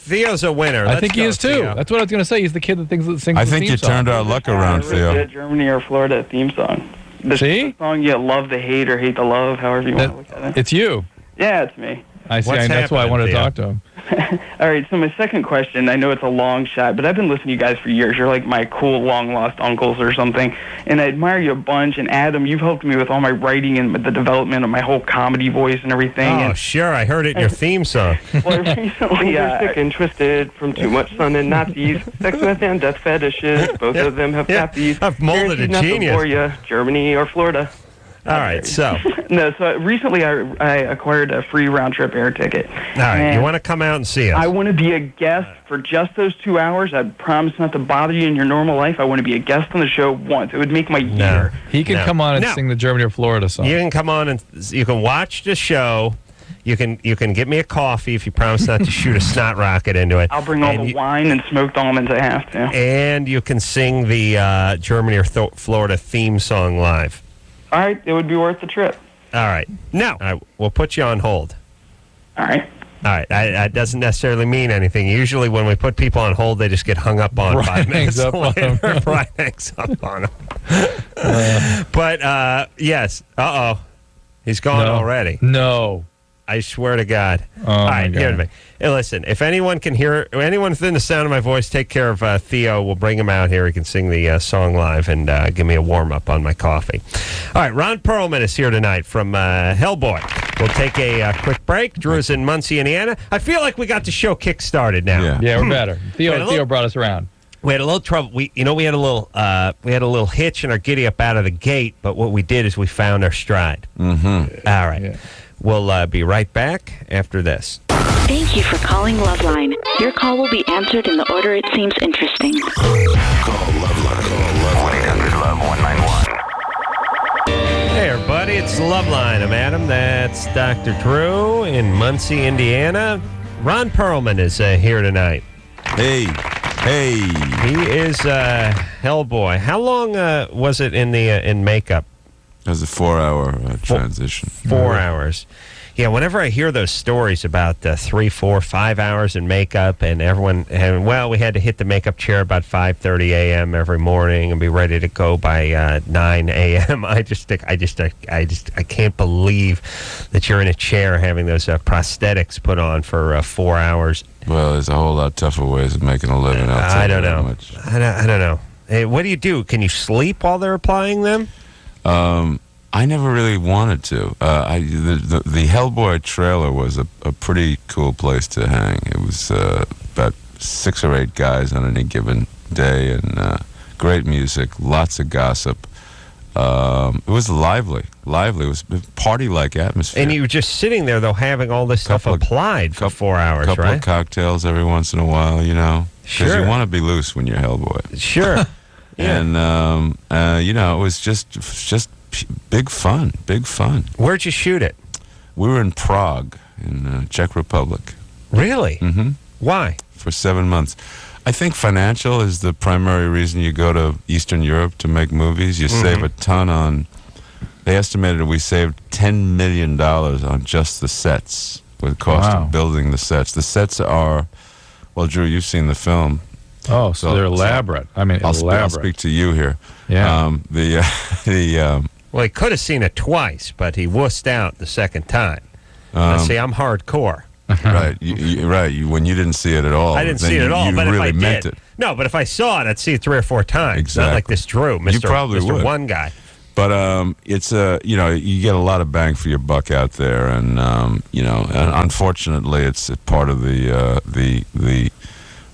Theo's a winner. I think he is too. That's what I was going to say. He's the kid that sings the theme song. I think you turned our luck around, Theo. Germany or Florida theme song. The song you love the hate or hate the love, however you want to look at it. It's you. Yeah, it's me. I see. That's why I wanted to talk to him. All right, so my second question, I know it's a long shot, but I've been listening to you guys for years. You're like my cool long-lost uncles or something, and I admire you a bunch. And Adam, you've helped me with all my writing and the development of my whole comedy voice and everything. Oh, sure. I heard it in your theme song. Well, recently, sick and twisted from too much sun and Nazis, sex with and death fetishes. Both of them have nappies. I've molded a Guaranteed genius. nothing for you, Germany or Florida. All right, so. So recently I acquired a free round-trip air ticket. All right, you want to come out and see us? I want to be a guest for just those 2 hours. I promise not to bother you in your normal life. I want to be a guest on the show once. It would make my year. He can come on and sing the Germany or Florida song. You can come on and you can watch the show. You can get me a coffee if you promise not to shoot a snot rocket into it. I'll bring all the wine and smoked almonds I have to. And you can sing the Germany or Florida theme song live. All right, it would be worth the trip. All right. Now, we'll put you on hold. All right. All right. That doesn't necessarily mean anything. Usually when we put people on hold, they just get hung up on 5 minutes later. Brian hangs up on them. But, yes. Uh-oh. He's gone already. No. I swear to God. Oh, all right, hear me. Hey, listen, if anyone within the sound of my voice, take care of Theo. We'll bring him out here. He can sing the song live and give me a warm-up on my coffee. All right, Ron Pearlman is here tonight from Hellboy. We'll take a quick break. Drew's in Muncie, Indiana. I feel like we got the show kick-started now. Yeah, we're better. Theo brought us around. We had a little trouble. We had a little hitch in our giddy-up out of the gate, but what we did is we found our stride. Mm-hmm. All right. Yeah. We'll be right back after this. Thank you for calling LoveLine. Your call will be answered in the order it seems interesting. Call LoveLine. Call 1-800-LOVE-191. Hey, everybody. It's LoveLine. I'm Adam. That's Dr. Drew in Muncie, Indiana. Ron Pearlman is here tonight. Hey. He is Hellboy. How long was it in makeup? It was a 4-hour transition. 4 hours. Yeah, whenever I hear those stories about 3, 4, 5 hours in makeup and everyone, we had to hit the makeup chair about 5:30 a.m. every morning and be ready to go by 9 a.m. I can't believe that you're in a chair having those prosthetics put on for 4 hours. Well, there's a whole lot tougher ways of making a living. I don't know. I don't know. Hey, what do you do? Can you sleep while they're applying them? I never really wanted to. The Hellboy trailer was a pretty cool place to hang. It was about 6 or 8 guys on any given day, and great music, lots of gossip. It was lively. It was a party-like atmosphere. And you were just sitting there, though, having all this stuff applied for 4 hours, right? A couple of cocktails every once in a while, Because Sure. you want to be loose when you're Hellboy. Sure. Yeah. And, it was just big fun. Where'd you shoot it? We were in Prague, in Czech Republic. Really? Mm-hmm. Why? For 7 months. I think financial is the primary reason you go to Eastern Europe to make movies. You save a ton on... They estimated we saved $10 million on just the sets, with the cost of building the sets. The sets are... Well, Drew, you've seen the film. Oh, so they're elaborate. Elaborate. I'll speak to you here. Yeah. Well, he could have seen it twice, but he wussed out the second time. See, I'm hardcore. Right. When you didn't see it at all. I didn't see it at all, you but really if I meant did. it. No, but if I saw it, I'd see it 3 or 4 times. Exactly. Not like this Drew, Mr. You probably Mr. would. One Guy. But it's you get a lot of bang for your buck out there, and and unfortunately, it's a part of the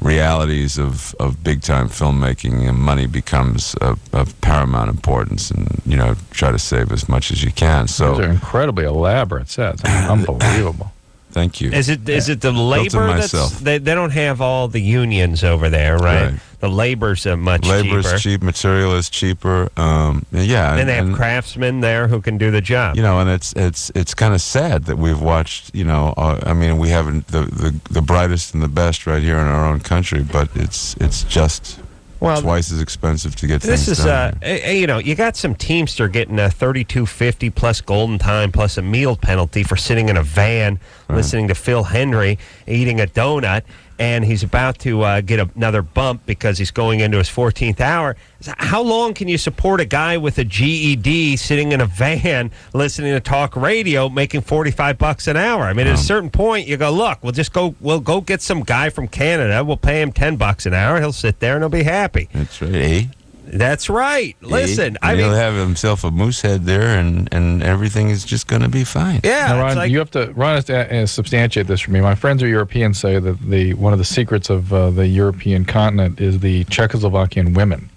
realities of big time filmmaking, and money becomes of paramount importance, and try to save as much as you can. So those are incredibly elaborate sets. Unbelievable. Thank you. Is it the labor that's they don't have all the unions over there, right? The labor's much cheaper. Labor's cheap, material is cheaper. And they have craftsmen there who can do the job. And it's kind of sad that we've watched. We have the brightest and the best right here in our own country, but it's just twice as expensive to get things done. You got some Teamster getting a $32.50 plus golden time plus a meal penalty for sitting in a van listening to Phil Hendry eating a donut, and he's about to get another bump because he's going into his 14th hour. How long can you support a guy with a GED sitting in a van listening to talk radio making $45 an hour? At a certain point, you go, look, we'll go get some guy from Canada. We'll pay him $10 an hour. He'll sit there and he'll be happy. That's right. That's right. Listen, he'll have himself a moose head there, and everything is just going to be fine. Yeah, now, Ron, you have to substantiate this for me. My friends who are Europeans say that one of the secrets of the European continent is the Czechoslovakian women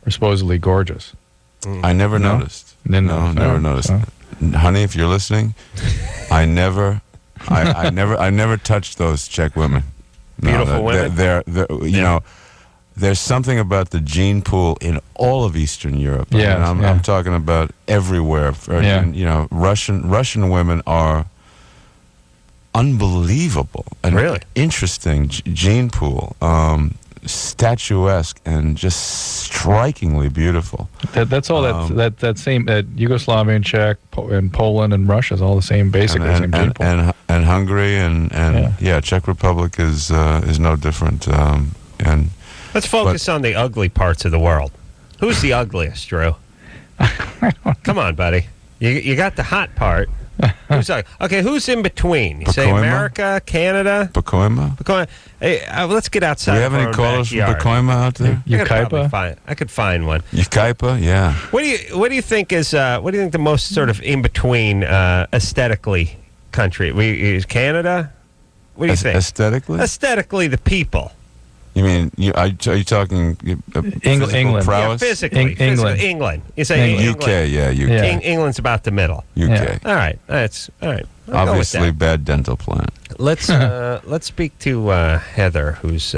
are supposedly gorgeous. I never noticed. No, never noticed. Honey, if you're listening, I never touched those Czech women. Beautiful women. They're there's something about the gene pool in all of Eastern Europe. I'm talking about everywhere. Russian women are unbelievable and really interesting gene pool, statuesque and just strikingly beautiful. That's all. That same Yugoslavian, Czech, and Poland and Russia is all the same, basically same gene pool. And Hungary and Czech Republic is no different. Let's focus on the ugly parts of the world. Who's the ugliest, Drew? Come on, buddy. You got the hot part. Who's in between? You say America, Canada? Pacoima. Hey, let's get outside. Do we have any callers from Pacoima out there? I could find one. Ukaipa, yeah. What do you think is the most sort of in between aesthetically country? Is Canada? What do you think? Aesthetically? Aesthetically, the people. You mean, are you talking England? Prowess? Yeah, physically. England. You say England. UK, UK. England's about the middle. UK. Yeah. All right. That's all right. Obviously, bad dental plan. Let's speak to Heather, who's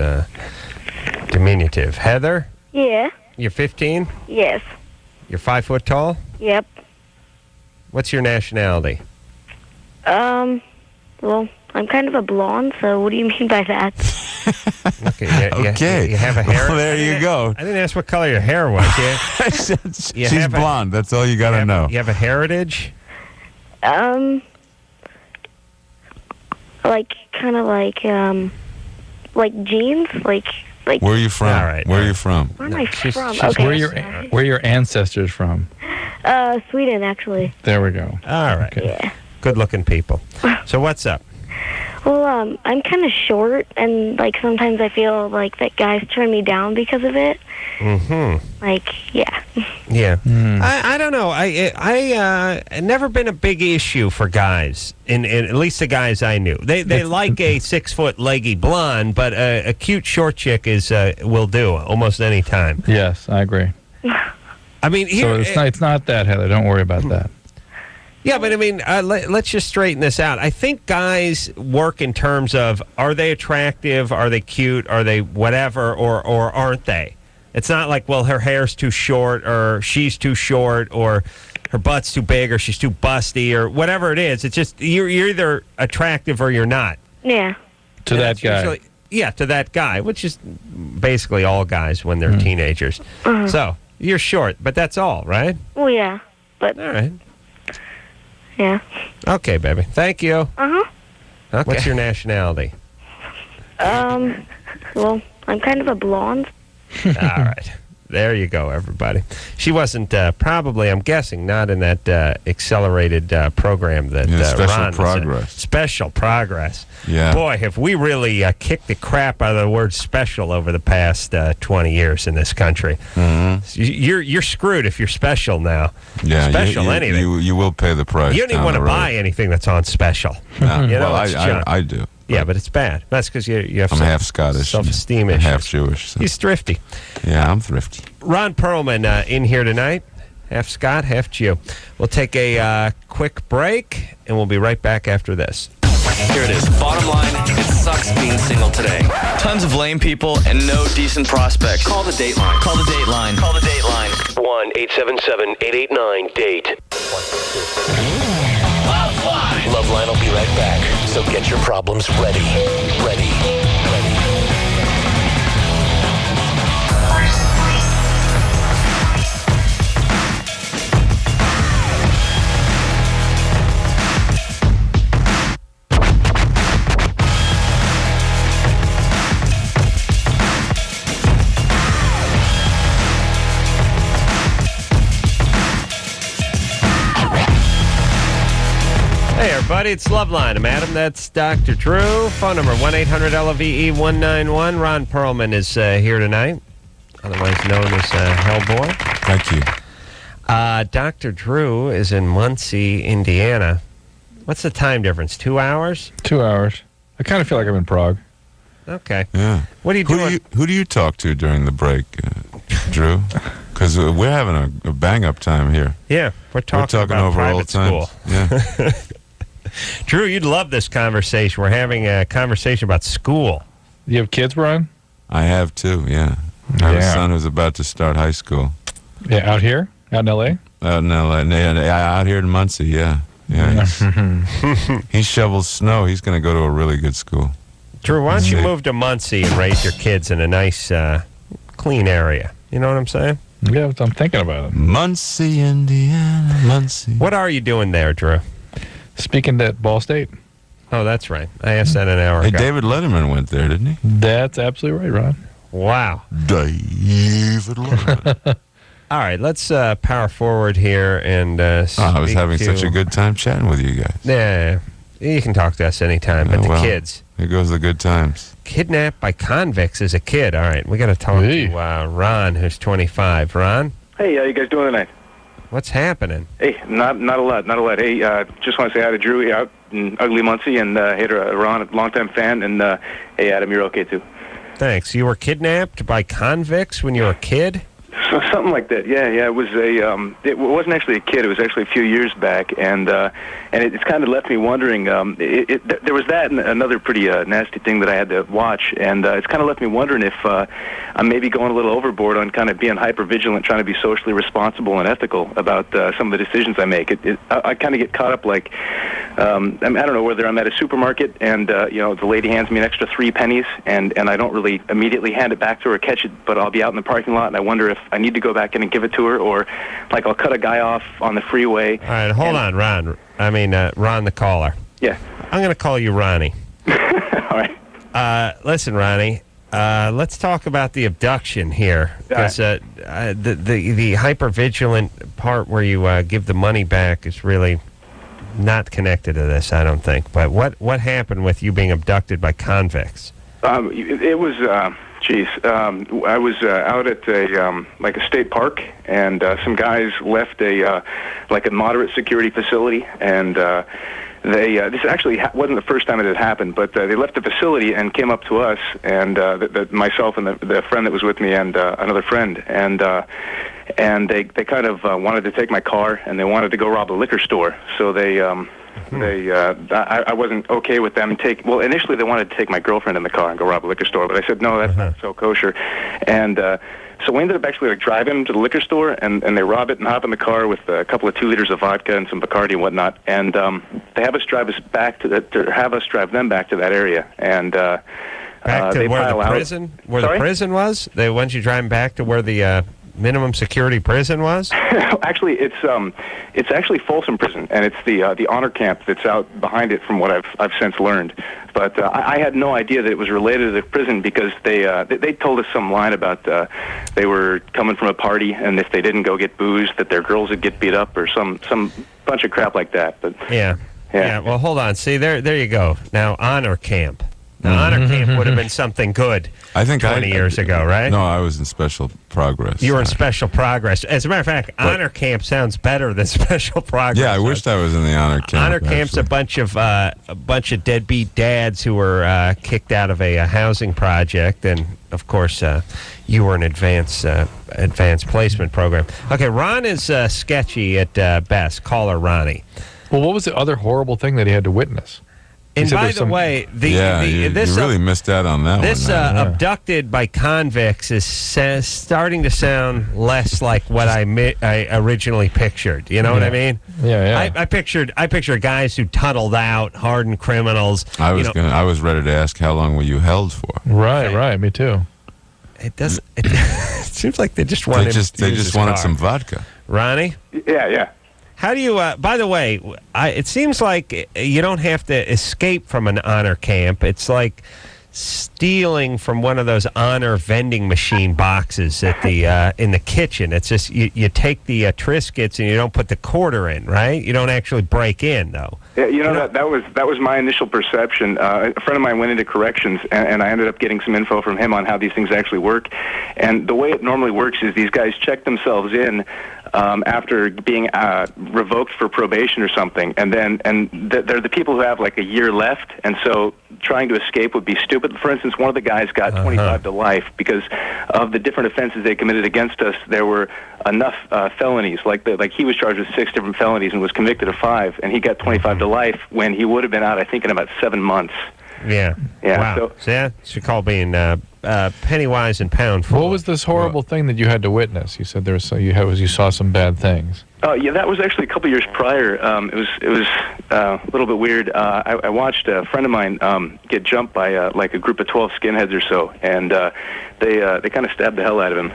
diminutive. Heather? Yeah. You're 15? Yes. You're 5 foot tall? Yep. What's your nationality? Well, I'm kind of a blonde, so what do you mean by that? Okay. You have a hair? Well, there you go. I didn't ask what color your hair was. She's blonde. That's all you got to know. You have a heritage? like kind of like jeans, like. Where are you from? All right. Where are you from? Where am I from? Okay. Where are your ancestors from? Sweden, actually. There we go. All right. Okay. Yeah. Good-looking people. So what's up? Well, I'm kind of short, and like sometimes I feel like that guys turn me down because of it. Mm-hmm. Like, yeah. Yeah. I don't know. I never been a big issue for guys, in at least the guys I knew. They like a 6-foot leggy blonde, but a cute short chick will do almost any time. Yes, I agree. I mean, so it's not that, Heather. Don't worry about that. Yeah, but I mean, let's just straighten this out. I think guys work in terms of, are they attractive, are they cute, are they whatever, or aren't they? It's not like, well, her hair's too short, or she's too short, or her butt's too big, or she's too busty, or whatever it is. It's just, you're either attractive or you're not. Yeah. To that guy. Usually, yeah, to that guy, which is basically all guys when they're teenagers. So, you're short, but that's all, right? Well, yeah, but... All right. Yeah. Okay, baby. Thank you. Uh-huh. Okay. What's your nationality? Well, I'm kind of a blonde. All right. There you go, everybody. She wasn't probably, I'm guessing, not in that accelerated program that Special Ron Progress. was in. Special Progress. Yeah. Boy, have we really kicked the crap out of the word special over the past 20 years in this country. Mm-hmm. You're screwed if you're special now. Yeah, special anything. You will pay the price. You don't even want to buy anything that's on special. No. You know, Well, I do. Yeah, but it's bad. That's because you have I'm half Scottish. Self-esteem and issues. half Jewish. So. He's thrifty. Yeah, I'm thrifty. Ron Pearlman in here tonight. Half Scot, half Jew. We'll take a quick break, and we'll be right back after this. Here it is. Bottom line, it sucks being single today. Tons of lame people and no decent prospects. Call the Dateline. Call the Dateline. Call the Dateline. 1-877-889-DATE. LoveLine will be right back. So get your problems ready. Ready. Hey, everybody, it's LoveLine. I'm Adam. That's Dr. Drew. Phone number 1-800-LOVE-191. Ron Pearlman is here tonight, otherwise known as Hellboy. Thank you. Dr. Drew is in Muncie, Indiana. What's the time difference? 2 hours? 2 hours. I kind of feel like I'm in Prague. Okay. Yeah. What are you doing? Who do you talk to during the break, Drew? Because we're having a bang-up time here. Yeah, we're talking about over private old times. school. Yeah. Drew, you'd love this conversation. We're having a conversation about school. You have kids, Brian? I have too, yeah. I have a son who's about to start high school. Yeah, out here? Out in L.A.? Out in L.A. Out here in Muncie, yeah. Yeah. He shovels snow. He's going to go to a really good school. Drew, why don't you move to Muncie and raise your kids in a nice, clean area? You know what I'm saying? Yeah, I'm thinking about it. Muncie, Indiana, Muncie. What are you doing there, Drew? Speaking at Ball State. Oh, that's right. I asked that an hour ago. Hey, David Letterman went there, didn't he? That's absolutely right, Ron. Wow. David Letterman. All right, let's power forward here and I was having such a good time chatting with you guys. Yeah, you can talk to us anytime, but the kids. Here goes the good times. Kidnapped by convicts as a kid. All right, we got to talk to Ron, who's 25. Ron? Hey, how you guys doing tonight? What's happening? Hey, not a lot. Hey, just want to say hi to Drew out in ugly Muncie, and hey to Ron, a longtime fan, and hey, Adam, you're okay too. Thanks. You were kidnapped by convicts when you were a kid? So, something like that. Yeah. It was it wasn't actually a kid. It was actually a few years back, and it's kind of left me wondering. There was that and another pretty nasty thing that I had to watch, and it's kind of left me wondering if I'm maybe going a little overboard on kind of being hyper vigilant, trying to be socially responsible and ethical about some of the decisions I make. I kind of get caught up like I don't know whether I'm at a supermarket and the lady hands me an extra 3 pennies, and I don't really immediately hand it back to her or catch it, but I'll be out in the parking lot and I wonder if I need to go back in and give it to her, or like I'll cut a guy off on the freeway. All right, hold on, Ron. I mean, Ron the caller. Yeah. I'm going to call you Ronnie. All right. Listen, Ronnie. Let's talk about the abduction here, because the hypervigilant part where you give the money back is really not connected to this, I don't think. But what happened with you being abducted by convicts? It was, I was out at a state park, and some guys left a moderate security facility, and this actually wasn't the first time it had happened, but they left the facility and came up to us, and myself and the friend that was with me and another friend, and they kind of wanted to take my car, and they wanted to go rob a liquor store. So I wasn't okay with them initially they wanted to take my girlfriend in the car and go rob a liquor store, but I said, no, that's not so kosher. And so we ended up actually driving them to the liquor store, and they rob it and hop in the car with a couple of 2 liters of vodka and some Bacardi and whatnot, and they have us drive them back to that area, and back to they where pile the out. prison, the prison was. They want you driving back to where the minimum security prison was. Actually, it's actually Folsom Prison, and it's the honor camp that's out behind it, from what I've since learned. But I had no idea that it was related to the prison, because they told us some line about they were coming from a party, and if they didn't go get booze, that their girls would get beat up, or some bunch of crap like that. But yeah. Well, hold on. See, there you go. Now, honor camp. Now, honor camp would have been something good. I think 20 years ago, right? No, I was in special progress. You were in special progress. As a matter of fact, honor camp sounds better than special progress. Yeah, I wished I was in the honor camp. Honor camp's a bunch of deadbeat dads who were kicked out of a housing project, and of course, you were an advanced placement program. Okay, Ron is sketchy at best. Call her Ronnie. Well, what was the other horrible thing that he had to witness? And by the way, you really missed out on that one. This abducted by convicts is starting to sound less like what I originally pictured. You know what I mean? Yeah. I pictured guys who tunneled out, hardened criminals. I was ready to ask, how long were you held for? Right. Me too. It seems like they just wanted. They just wanted some vodka. Ronnie? Yeah. How do you, by the way, it seems like you don't have to escape from an honor camp. It's like stealing from one of those honor vending machine boxes at the in the kitchen. It's just you take the Triscuits and you don't put the quarter in, right? You don't actually break in, though. Yeah, that was my initial perception. A friend of mine went into corrections, and I ended up getting some info from him on how these things actually work. And the way it normally works is these guys check themselves in after being revoked for probation or something, and they're the people who have like a year left, and so trying to escape would be stupid. For instance, one of the guys got 25 to life because of the different offenses they committed against us. There were enough felonies, like he was charged with 6 different felonies and was convicted of 5, and he got 25 to life when he would have been out, I think, in about 7 months. Yeah. Wow. So that's what you call being penny wise and pound full. What was this horrible thing that you had to witness? You said you saw some bad things. Yeah, that was actually a couple years prior. It was a little bit weird. I watched a friend of mine get jumped by like a group of 12 skinheads or so, and they kind of stabbed the hell out of him.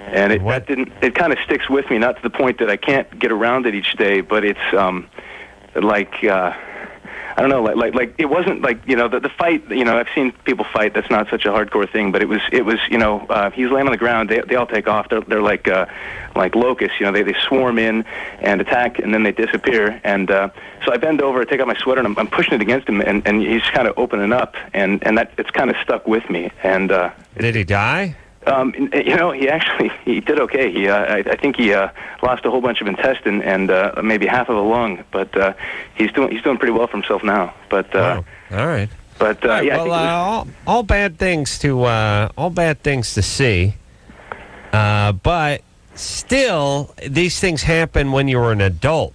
And it kind of sticks with me, not to the point that I can't get around it each day, but it's I don't know, like it wasn't like, the fight, I've seen people fight. That's not such a hardcore thing, but it was he's laying on the ground. They all take off. They're like locusts, they swarm in and attack, and then they disappear. And so I bend over, I take out my sweater, and I'm pushing it against him, and he's kind of opening up, and that it's kind of stuck with me. And did he die? He did okay. I think he lost a whole bunch of intestine and maybe half of a lung, but he's doing pretty well for himself now. But wow. All right. But yeah, all bad things to see. But still, these things happen when you're an adult.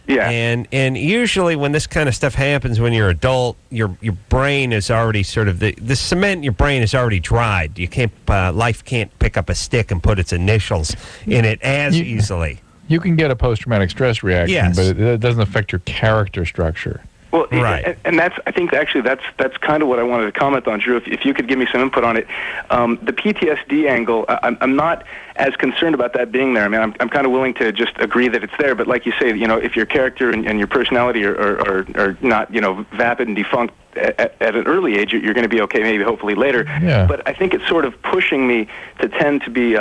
Yeah. And usually when this kind of stuff happens when you're adult, your brain is already sort of the cement in your brain is already dried. You can't life can't pick up a stick and put its initials in it as easily. You can get a post-traumatic stress reaction, but it doesn't affect your character structure. Well, right. And I think that's kind of what I wanted to comment on, Drew. If you could give me some input on it, the PTSD angle, I'm not as concerned about that being there. I mean, I'm kind of willing to just agree that it's there. But like you say, if your character and your personality are not, vapid and defunct at an early age, you're going to be okay, maybe hopefully later. Yeah. But I think it's sort of pushing me to tend to be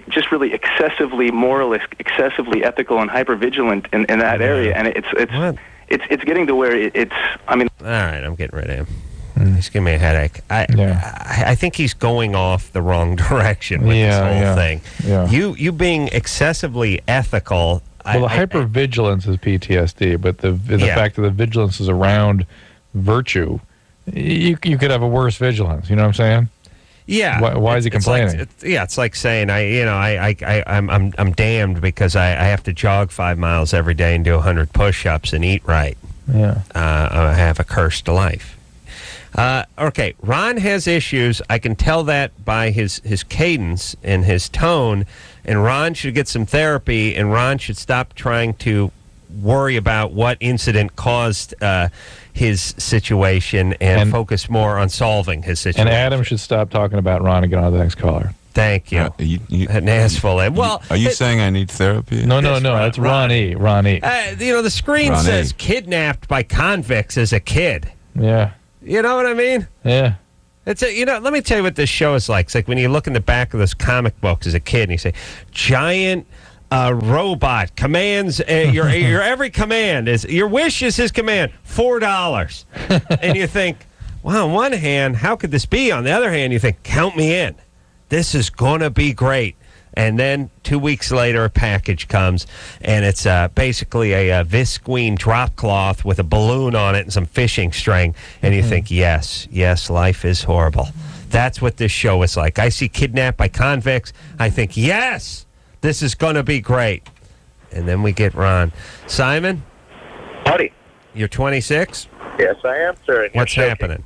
just really excessively moralist, excessively ethical, and hypervigilant in that area. And it's getting to where it's. I mean, all right, I'm getting rid of him. He's giving me a headache. I think he's going off the wrong direction with this whole thing. Yeah. You being excessively ethical. Well, the hypervigilance is PTSD, but the fact that the vigilance is around virtue, you could have a worse vigilance. You know what I'm saying? Yeah. Why is he complaining? It's like saying I'm damned because I have to jog 5 miles every day and do 100 push-ups and eat right. Yeah. I have a cursed life. Okay, Ron has issues. I can tell that by his cadence and his tone, and Ron should get some therapy, and Ron should stop trying to worry about what incident caused his situation and focus more on solving his situation. And Adam should stop talking about Ron and get on to the next caller. Thank you. An asshole. Well, are you saying I need therapy? No. That's Ronnie. The screen says kidnapped by convicts as a kid. Yeah. You know what I mean? Yeah. Let me tell you what this show is like. It's like when you look in the back of those comic books as a kid and you say, giant robot commands, your every command is, your wish is his command, $4. And you think, well, on one hand, how could this be? On the other hand, you think, count me in. This is going to be great. And then 2 weeks later, a package comes, and it's basically a visqueen drop cloth with a balloon on it and some fishing string. And you think, yes, life is horrible. That's what this show is like. I see kidnapped by convicts. I think, yes, this is going to be great. And then we get Ron. Simon? Howdy. You're 26? Yes, I am, sir. And What's happening?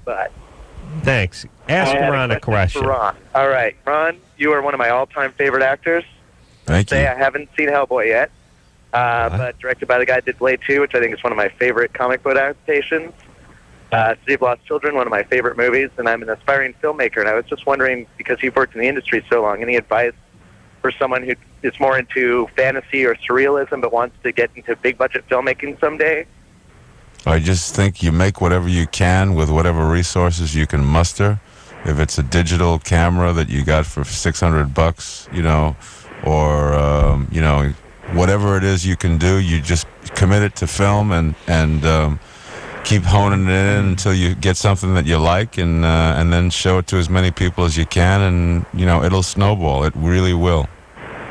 Thanks. Ask Ron a question. Ron. All right. Ron, you are one of my all-time favorite actors. Thank you. I haven't seen Hellboy yet, but directed by the guy that did Blade 2, which I think is one of my favorite comic book adaptations. City of Lost Children, one of my favorite movies, and I'm an aspiring filmmaker, and I was just wondering, because you've worked in the industry so long, any advice for someone who is more into fantasy or surrealism but wants to get into big-budget filmmaking someday? I just think you make whatever you can with whatever resources you can muster. If it's a digital camera that you got for $600, or whatever it is you can do, you just commit it to film and keep honing it in until you get something that you like, and then show it to as many people as you can, and it'll snowball. It really will.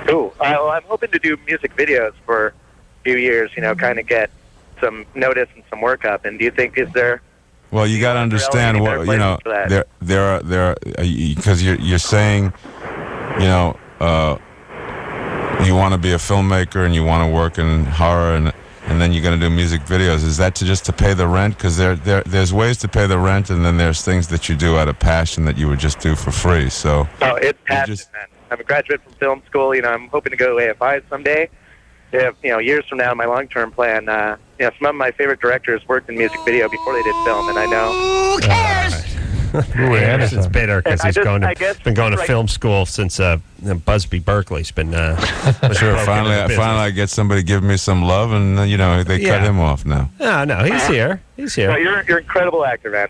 Cool. Well, I'm hoping to do music videos for a few years. Kind of get some notice and some work up. And do you think Well, you got to understand what there are because you're saying, you want to be a filmmaker and you want to work in horror and then you're going to do music videos. Is that just to pay the rent? Because there's ways to pay the rent, and then there's things that you do out of passion that you would just do for free. So it's passion, man. I'm a graduate from film school. I'm hoping to go to AFI someday. Years from now, my long-term plan. Some of my favorite directors worked in music video before they did film, and I know. Who cares? Anderson's bitter because he's been going to film school since Busby Berkeley's been. Sure, finally I get somebody give me some love, and they cut him off now. No, he's here. He's here. No, you're an incredible actor, man.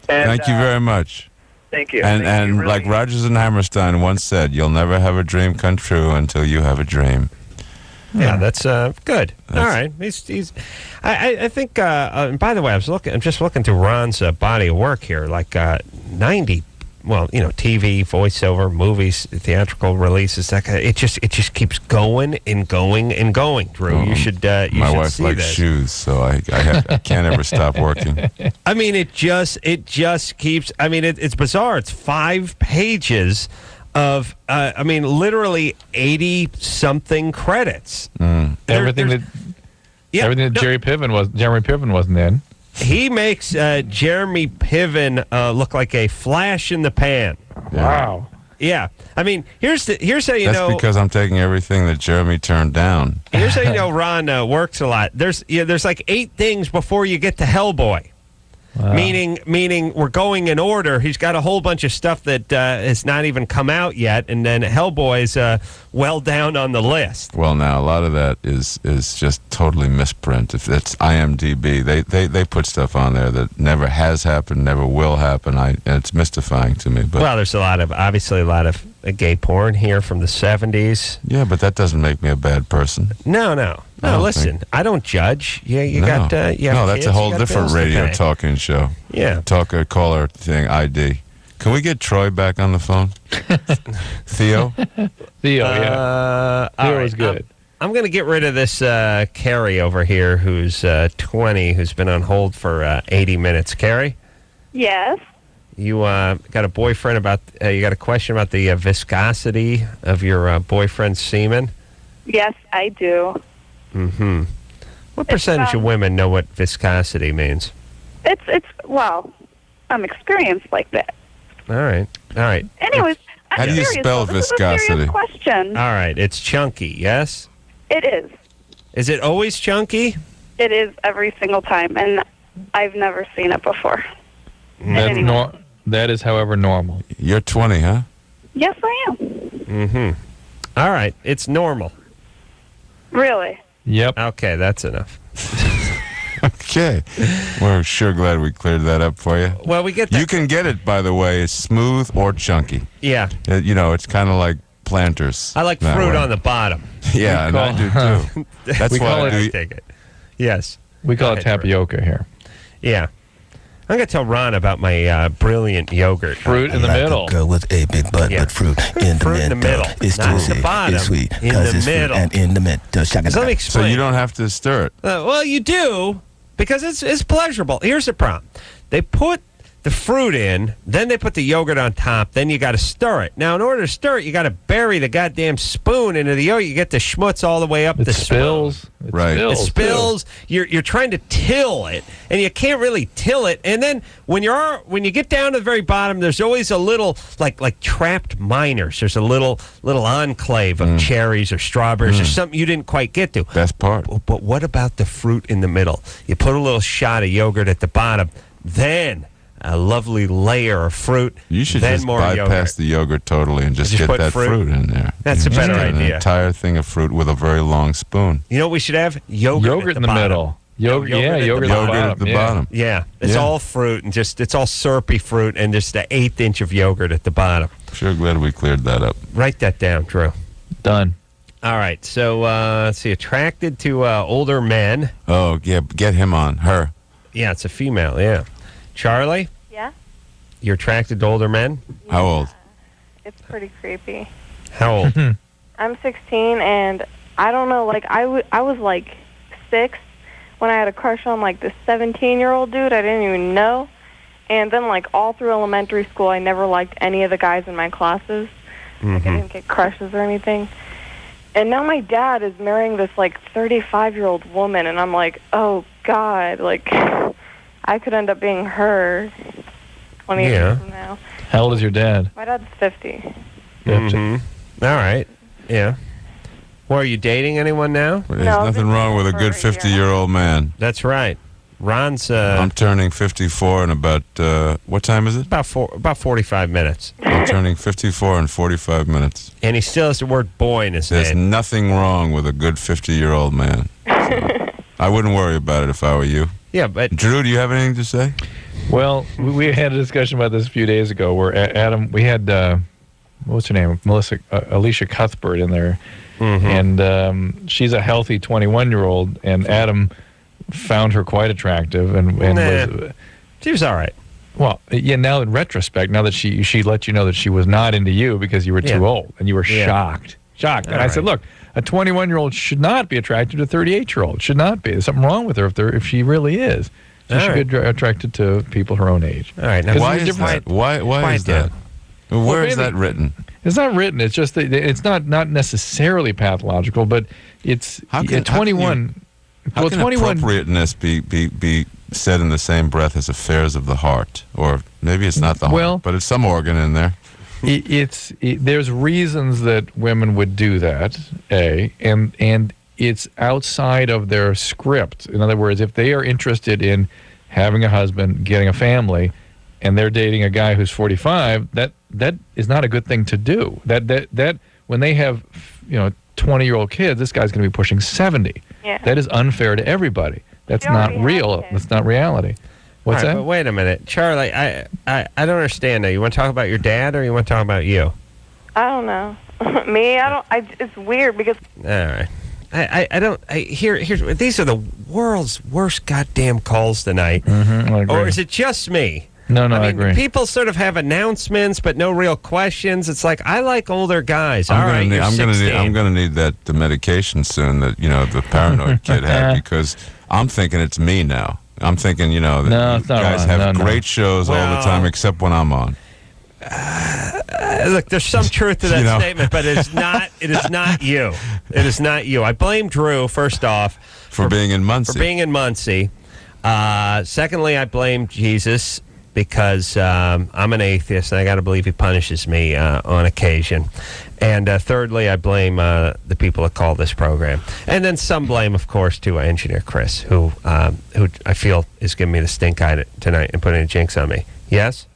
And, thank you very much. Thank you. And really, like Rodgers and Hammerstein once said, you'll never have a dream come true until you have a dream. Yeah, that's good. All right, he's. I think. And by the way, I'm just looking through Ron's body of work here. Like 90. Well, TV, voiceover, movies, theatrical releases. That kind of, it just keeps going and going and going. Drew, you should. My wife likes shoes, so I can't ever stop working. I mean, it just keeps. I mean, it's bizarre. It's 5 pages of literally 80-something credits. Everything that Jeremy Piven wasn't in. He makes Jeremy Piven look like a flash in the pan. Yeah. Wow. Yeah. I mean, here's how you know. That's because I'm taking everything that Jeremy turned down. Here's how you know Ron works a lot. There's like 8 things before you get to Hellboy. Wow. Meaning we're going in order. He's got a whole bunch of stuff that has not even come out yet, and then Hellboy's well down on the list. Well, now a lot of that is just totally misprint. If it's IMDb, they put stuff on there that never has happened, never will happen. And it's mystifying to me. But there's obviously a lot of gay porn here from the 70s. Yeah, but that doesn't make me a bad person. No. Listen, I don't judge. Yeah, you got. No, that's a whole different radio talking show. Yeah, caller thing. ID. Can we get Troy back on the phone? Theo. Yeah. Theo is good. I'm going to get rid of this Carrie over here, who's 20, who's been on hold for 80 minutes. Carrie. Yes. You got a boyfriend you got a question about the viscosity of your boyfriend's semen? Yes, I do. Mm-hmm. What percentage of women know what viscosity means? Well, I'm experienced like that. All right. Anyways, how do you spell viscosity? This is a serious question. All right, it's chunky, yes? It is. Is it always chunky? It is every single time, and I've never seen it before. That is, however, normal. You're 20, huh? Yes, I am. Mm-hmm. All right, it's normal. Really? Yep. Okay, that's enough. Okay. We're sure glad we cleared that up for you. Well, we get that. You can get it, by the way, it's smooth or chunky. Yeah. It's kind of like Planters. I like fruit on the bottom. Yeah, and I do too. That's why I take it. Yes. We call it tapioca here. Yeah. I'm going to tell Ron about my brilliant yogurt. Fruit in the middle. A girl with a big butt, but fruit in the middle. It's juicy, it's sweet, because it's fruit, and in the middle. So let me explain. So you don't have to stir it. Well, you do, because it's pleasurable. Here's the problem. They put the fruit in, then they put the yogurt on top, then you got to stir it. Now, in order to stir it, you got to bury the goddamn spoon into the yogurt. You get the schmutz all the way up the spoon. It spills. You're trying to till it, and you can't really till it. And then when you get down to the very bottom, there's always a little like trapped miners. There's a little enclave of cherries or strawberries or something you didn't quite get to. Best part. But what about the fruit in the middle? You put a little shot of yogurt at the bottom, then a lovely layer of fruit. You should then just more bypass yogurt. the yogurt totally and just get that fruit in there. That's a better An idea. entire thing of fruit with a very long spoon. You know what we should have? Yogurt in the middle. Yogurt at the bottom. Yeah, it's all fruit and it's all syrupy fruit and just an 1/8 inch of yogurt at the bottom. Sure glad we cleared that up. Write that down, Drew. Done. All right, so let's see, attracted to older men. Oh, yeah, get him on. Her. Yeah, it's a female, yeah. Charlie? Yeah? You're attracted to older men? How old? It's pretty creepy. How old? I'm 16, and I don't know, like, I was, like, 6 when I had a crush on, like, this 17-year-old dude I didn't even know. And then, like, all through elementary school, I never liked any of the guys in my classes. Like, I didn't get crushes or anything. And now my dad is marrying this, like, 35-year-old woman, and I'm like, oh, God, like, I could end up being her 20 years from now. How old is your dad? My dad's 50. All right. Yeah. Well, are you dating anyone now? There's nothing wrong with a good 50-year-old man. That's right. Ron's... I'm turning 54 in about... what time is it? About 45 minutes. I'm turning 54 in 45 minutes. And he still has the word boy in his There's name. nothing wrong with a good 50-year-old man. So I wouldn't worry about it if I were you. Yeah, but... Drew, do you have anything to say? Well, we had a discussion about this a few days ago where Adam, we had, what's her name? Alicia Cuthbert in there. And she's a healthy 21-year-old, and Adam found her quite attractive. And she was all right. Well, yeah, now in retrospect, now that she let you know that she was not into you because you were too old, and you were shocked. And I said, look, a 21-year-old should not be attracted to a 38-year-old. Should not be. There's something wrong with her if she really is. She should be attracted to people her own age. All right. Now, why is that? Why is that? Where is that written? It's not written. It's just that it's not necessarily pathological, but it's 21. How can appropriateness be said in the same breath as affairs of the heart? Or maybe it's not the heart, but it's some organ in there. There's reasons that women would do that, and it's outside of their script. In other words, if they are interested in having a husband, getting a family, and they're dating a guy who's 45, that is not a good thing to do. That when they have 20-year-old kids, this guy's going to be pushing 70. Yeah. That is unfair to everybody. That's not real. That's not reality. What's that? But wait a minute, Charlie. I don't understand now. You want to talk about your dad, or you want to talk about you? I don't know. Me, it's weird because. All right. Here's these are the world's worst goddamn calls tonight. Mm-hmm, I agree. Or is it just me? No, I agree. People sort of have announcements, but no real questions. It's like, I like older guys. I'm gonna need the medication soon that the paranoid kid had, because I'm thinking it's me now. I'm thinking that guys have great shows all the time except when I'm on. Look, there's some truth to that statement, but it is not. It is not you. It is not you. I blame Drew first off for being in Muncie. Secondly, I blame Jesus because I'm an atheist and I got to believe he punishes me on occasion. And thirdly, I blame the people that call this program, and then some blame, of course, to engineer Chris, who I feel is giving me the stink eye tonight and putting a jinx on me. Yes.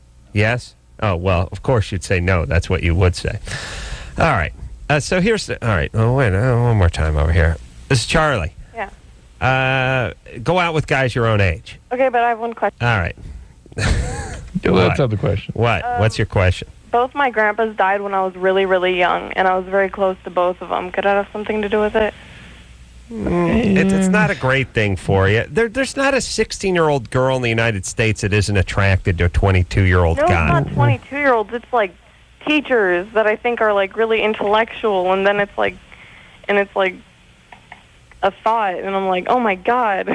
Oh, well, of course you'd say no. That's what you would say. All right. So here's the... All right. Oh, wait. One more time over here. This is Charlie. Yeah. Go out with guys your own age. Okay, but I have one question. All right. Let's have the question. What? What's your question? Both my grandpas died when I was really, really young, and I was very close to both of them. Could that have something to do with it? It's not a great thing for you. There's not a 16-year-old girl in the United States that isn't attracted to a 22-year-old guy. No, it's not 22-year-olds. It's like teachers that I think are like really intellectual, and then it's like a thought, and I'm like, oh my god.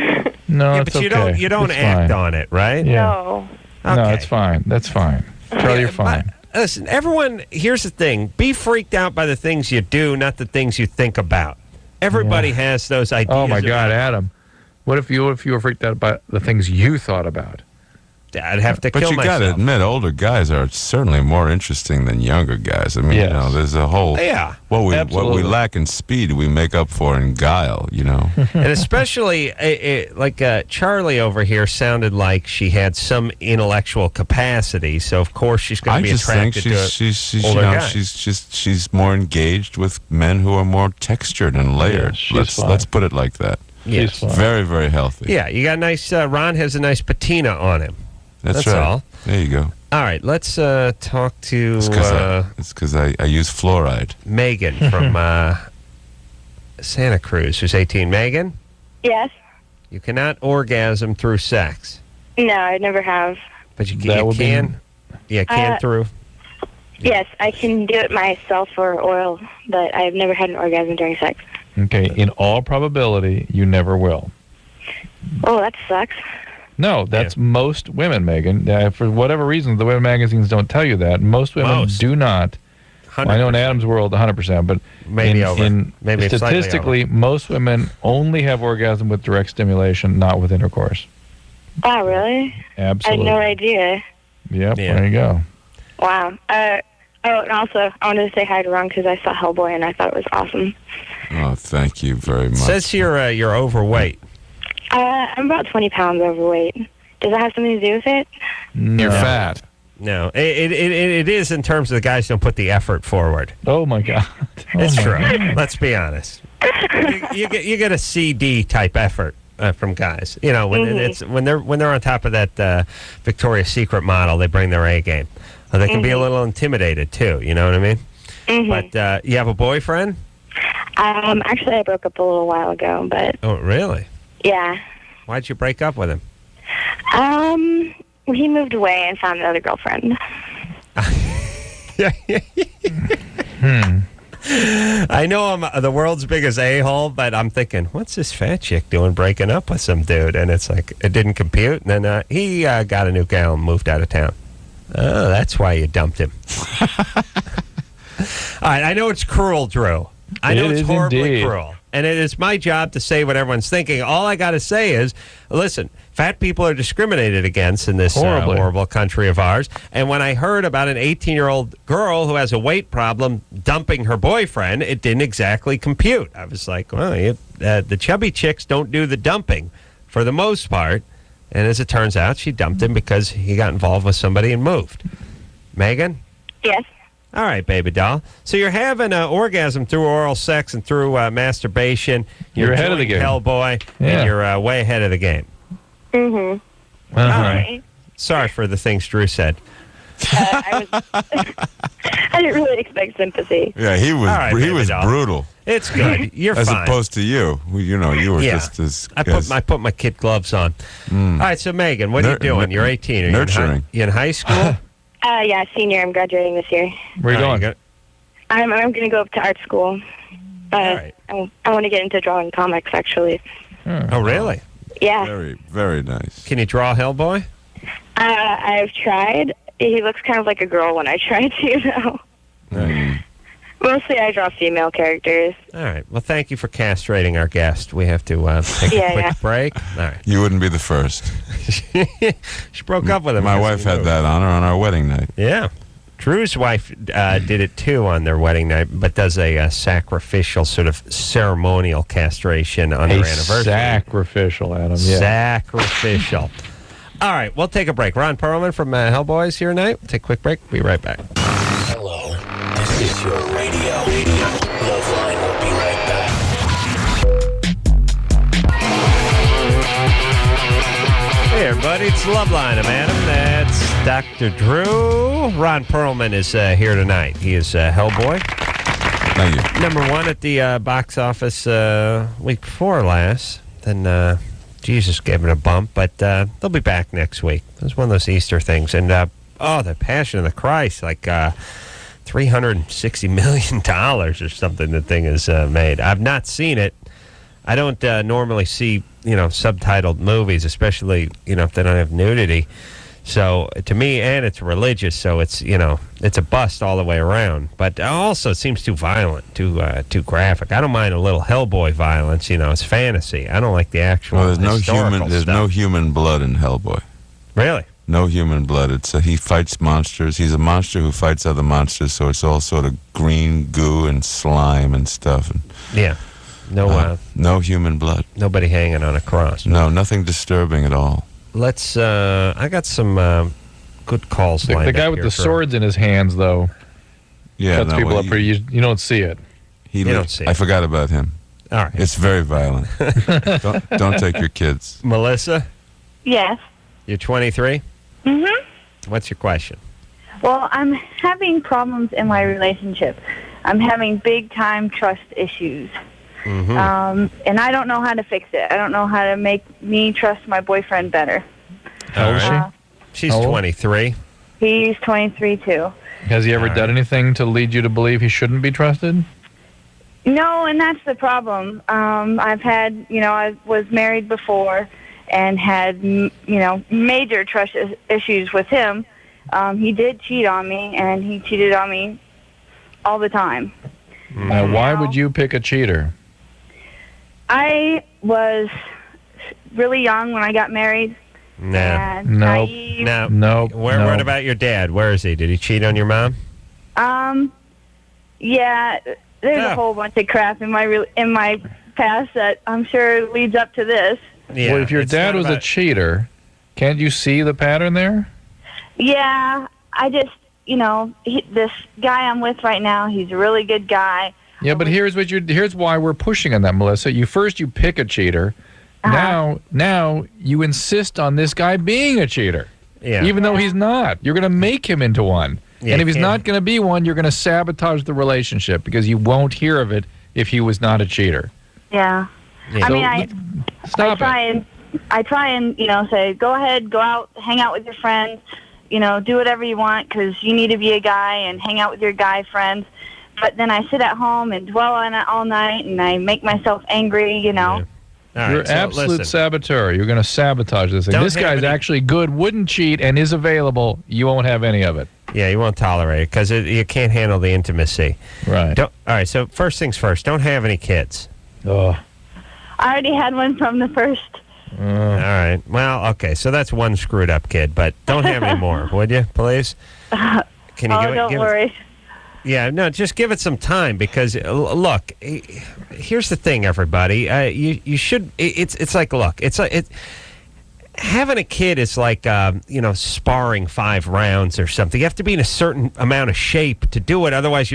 No, yeah, it's but okay. you don't it's act fine. on it, right? Yeah. No. Okay. No, it's fine. That's fine. Charlie, you're fine. Listen, everyone. Here's the thing: be freaked out by the things you do, not the things you think about. Everybody has those ideas. Oh my God, Adam! What if you were freaked out about the things you thought about? I'd have to kill myself. But you got to admit, older guys are certainly more interesting than younger guys. I mean, there's a whole what we lack in speed, we make up for in guile. And especially like Charlie over here sounded like she had some intellectual capacity. So of course she's going to be attracted to older guys. She's more engaged with men who are more textured and layered. Let's put it like that. Yes, very, very healthy. Yeah, you got nice. Ron has a nice patina on him. That's right. all. There you go. All right, let's talk to... It's because I use fluoride. Megan from Santa Cruz, who's 18. Megan? Yes. You cannot orgasm through sex. No, I never have. But you can? Yeah, through? Yes, I can do it myself or oral, but I've never had an orgasm during sex. Okay, in all probability, you never will. Oh, that sucks. No, that's most women, Megan. For whatever reason, the women magazines don't tell you that. Most women do not. Well, I know in Adam's world, 100%, but maybe statistically, most women only have orgasm with direct stimulation, not with intercourse. Oh, really? Absolutely. I had no idea. Yep, there you go. Wow. And also, I wanted to say hi to Ron because I saw Hellboy and I thought it was awesome. Oh, thank you very much. It says here you're overweight. I'm about 20 pounds overweight. Does that have something to do with it? No. You're fat. No, it is in terms of the guys don't put the effort forward. Oh my God, it's true. Let's be honest. You get a CD type effort from guys. When they're on top of that Victoria's Secret model, they bring their A game. They can be a little intimidated too. You know what I mean? Mm-hmm. But you have a boyfriend? Actually, I broke up a little while ago, but. Oh, really? Yeah. Why'd you break up with him? He moved away and found another girlfriend. I know I'm the world's biggest a-hole, but I'm thinking, what's this fat chick doing breaking up with some dude? And it's like, it didn't compute. And then he got a new gal and moved out of town. Oh, that's why you dumped him. All right, I know it's cruel, Drew. I know it's horribly cruel. And it is my job to say what everyone's thinking. All I got to say is, listen, fat people are discriminated against in this horrible country of ours. And when I heard about an 18-year-old girl who has a weight problem dumping her boyfriend, it didn't exactly compute. I was like, well, the chubby chicks don't do the dumping for the most part. And as it turns out, she dumped him because he got involved with somebody and moved. Megan? Yes. All right, baby doll. So you're having an orgasm through oral sex and through masturbation. You're ahead of the game. Hellboy, and you're way ahead of the game. Mm-hmm. All right. Sorry for the things Drew said. I didn't really expect sympathy. Yeah, he was brutal. It's good. You're as fine. opposed to you. You were just as. I put my kid gloves on. All right, so Megan, what are you doing? You're 18. Are nurturing. You in high school? Yeah, senior. I'm graduating this year. Where are you going? I'm going to go up to art school. I want to get into drawing comics, actually. Oh, really? Yeah. Very, very nice. Can you draw Hellboy? I've tried. He looks kind of like a girl when I try to, though. Mostly I draw female characters. All right. Well, thank you for castrating our guest. We have to take a quick break. All right. You wouldn't be the first. She broke up with him. My wife had that on her on our wedding night. Yeah. Drew's wife did it, too, on their wedding night, but does a sacrificial sort of ceremonial castration on her anniversary. Sacrificial, Adam. Yeah. Sacrificial. All right, we'll take a break. Ron Pearlman from Hellboy is here tonight. We'll take a quick break. Be right back. Hello, this is your radio. LoveLine will be right back. Hey, everybody, it's LoveLine. I'm Adam. That's Dr. Drew. Ron Pearlman is here tonight. He is Hellboy. Thank you. Number one at the box office week before last. Then Jesus gave it a bump, but they'll be back next week. It was one of those Easter things. And, the Passion of the Christ, like $360 million or something the thing has made. I've not seen it. I don't normally see, subtitled movies, especially, if they don't have nudity. So, to me, and it's religious, so it's, it's a bust all the way around. But also, it seems too violent, too graphic. I don't mind a little Hellboy violence, it's fantasy. I don't like the actual there's no human blood in Hellboy. Really? No human blood. He fights monsters. He's a monster who fights other monsters, so it's all sort of green goo and slime and stuff. And, yeah. No human blood. Nobody hanging on a cross. No, nothing disturbing at all. Let's, I got some good calls lined up. The guy with the swords in his hands, though, cuts people up pretty. You don't see it. You don't see it. I forgot about him. All right. It's very violent. don't take your kids. Melissa? Yes. You're 23? Mm-hmm. What's your question? Well, I'm having problems in my relationship. I'm having big-time trust issues. Mm-hmm. And I don't know how to fix it. I don't know how to make me trust my boyfriend better. How old is she? She's 23. He's 23, too. Has he ever done anything to lead you to believe he shouldn't be trusted? No, and that's the problem. I've had, I was married before and had, major trust issues with him. He did cheat on me, and he cheated on me all the time. Now, why would you pick a cheater? I was really young when I got married. Naive. No. What about your dad? Where is he? Did he cheat on your mom? Yeah. There's a whole bunch of crap in my past that I'm sure leads up to this. Yeah, well, if your dad was a cheater, can't you see the pattern there? Yeah. I just, this guy I'm with right now, he's a really good guy. Yeah, but here's why we're pushing on that, Melissa. You pick a cheater. Now you insist on this guy being a cheater. Yeah. Even though he's not. You're going to make him into one. Yeah, and if he's not going to be one, you're going to sabotage the relationship because you won't hear of it if he was not a cheater. Yeah. So, I try and say, go ahead, go out, hang out with your friends, do whatever you want because you need to be a guy and hang out with your guy friends. But then I sit at home and dwell on it all night, and I make myself angry, Yeah. You're absolute saboteur. You're going to sabotage this thing. This guy's actually good, wouldn't cheat, and is available. You won't have any of it. Yeah, you won't tolerate it because you can't handle the intimacy. Right. All right, so first things first, don't have any kids. Oh. I already had one from the first. All right. Well, okay, so that's one screwed up kid, but don't have any more, would you, please? Can you don't worry. Yeah, no, just give it some time because, look, here's the thing, everybody. You should, it's like, look, having a kid is like, sparring 5 rounds or something. You have to be in a certain amount of shape to do it. Otherwise,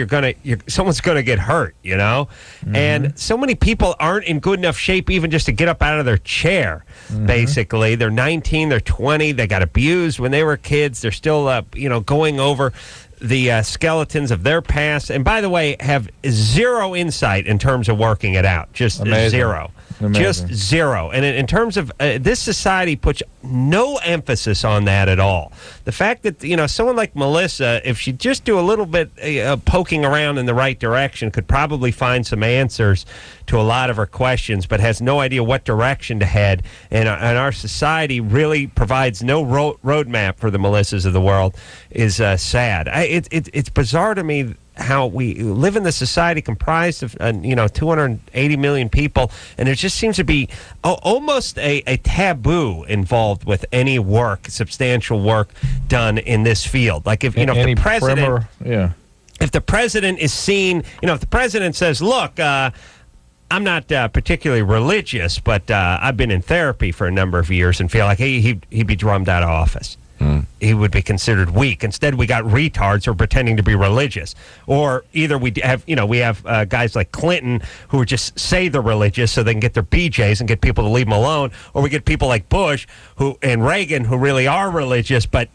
someone's going to get hurt, Mm-hmm. And so many people aren't in good enough shape even just to get up out of their chair, basically. They're 19, they're 20, they got abused when they were kids. They're still, going over the skeletons of their past. And by the way, have zero insight in terms of working it out. Just zero. Amazing. Just zero. And in terms of this society puts no emphasis on that at all. The fact that, someone like Melissa, if she just do a little bit poking around in the right direction, could probably find some answers to a lot of her questions, but has no idea what direction to head. And our society really provides no roadmap for the Melissas of the world is sad. It's bizarre to me how we live in the society comprised of 280 million people, and there just seems to be almost a taboo involved with any substantial work done in this field. Like if the president, if the president is seen, if the president says, "Look, I'm not particularly religious, but I've been in therapy for a number of years," and feel like he'd be drummed out of office. He would be considered weak. Instead, we got retards who are pretending to be religious. Or either we have guys like Clinton who just say they're religious so they can get their BJs and get people to leave them alone. Or we get people like Bush and Reagan who really are religious, but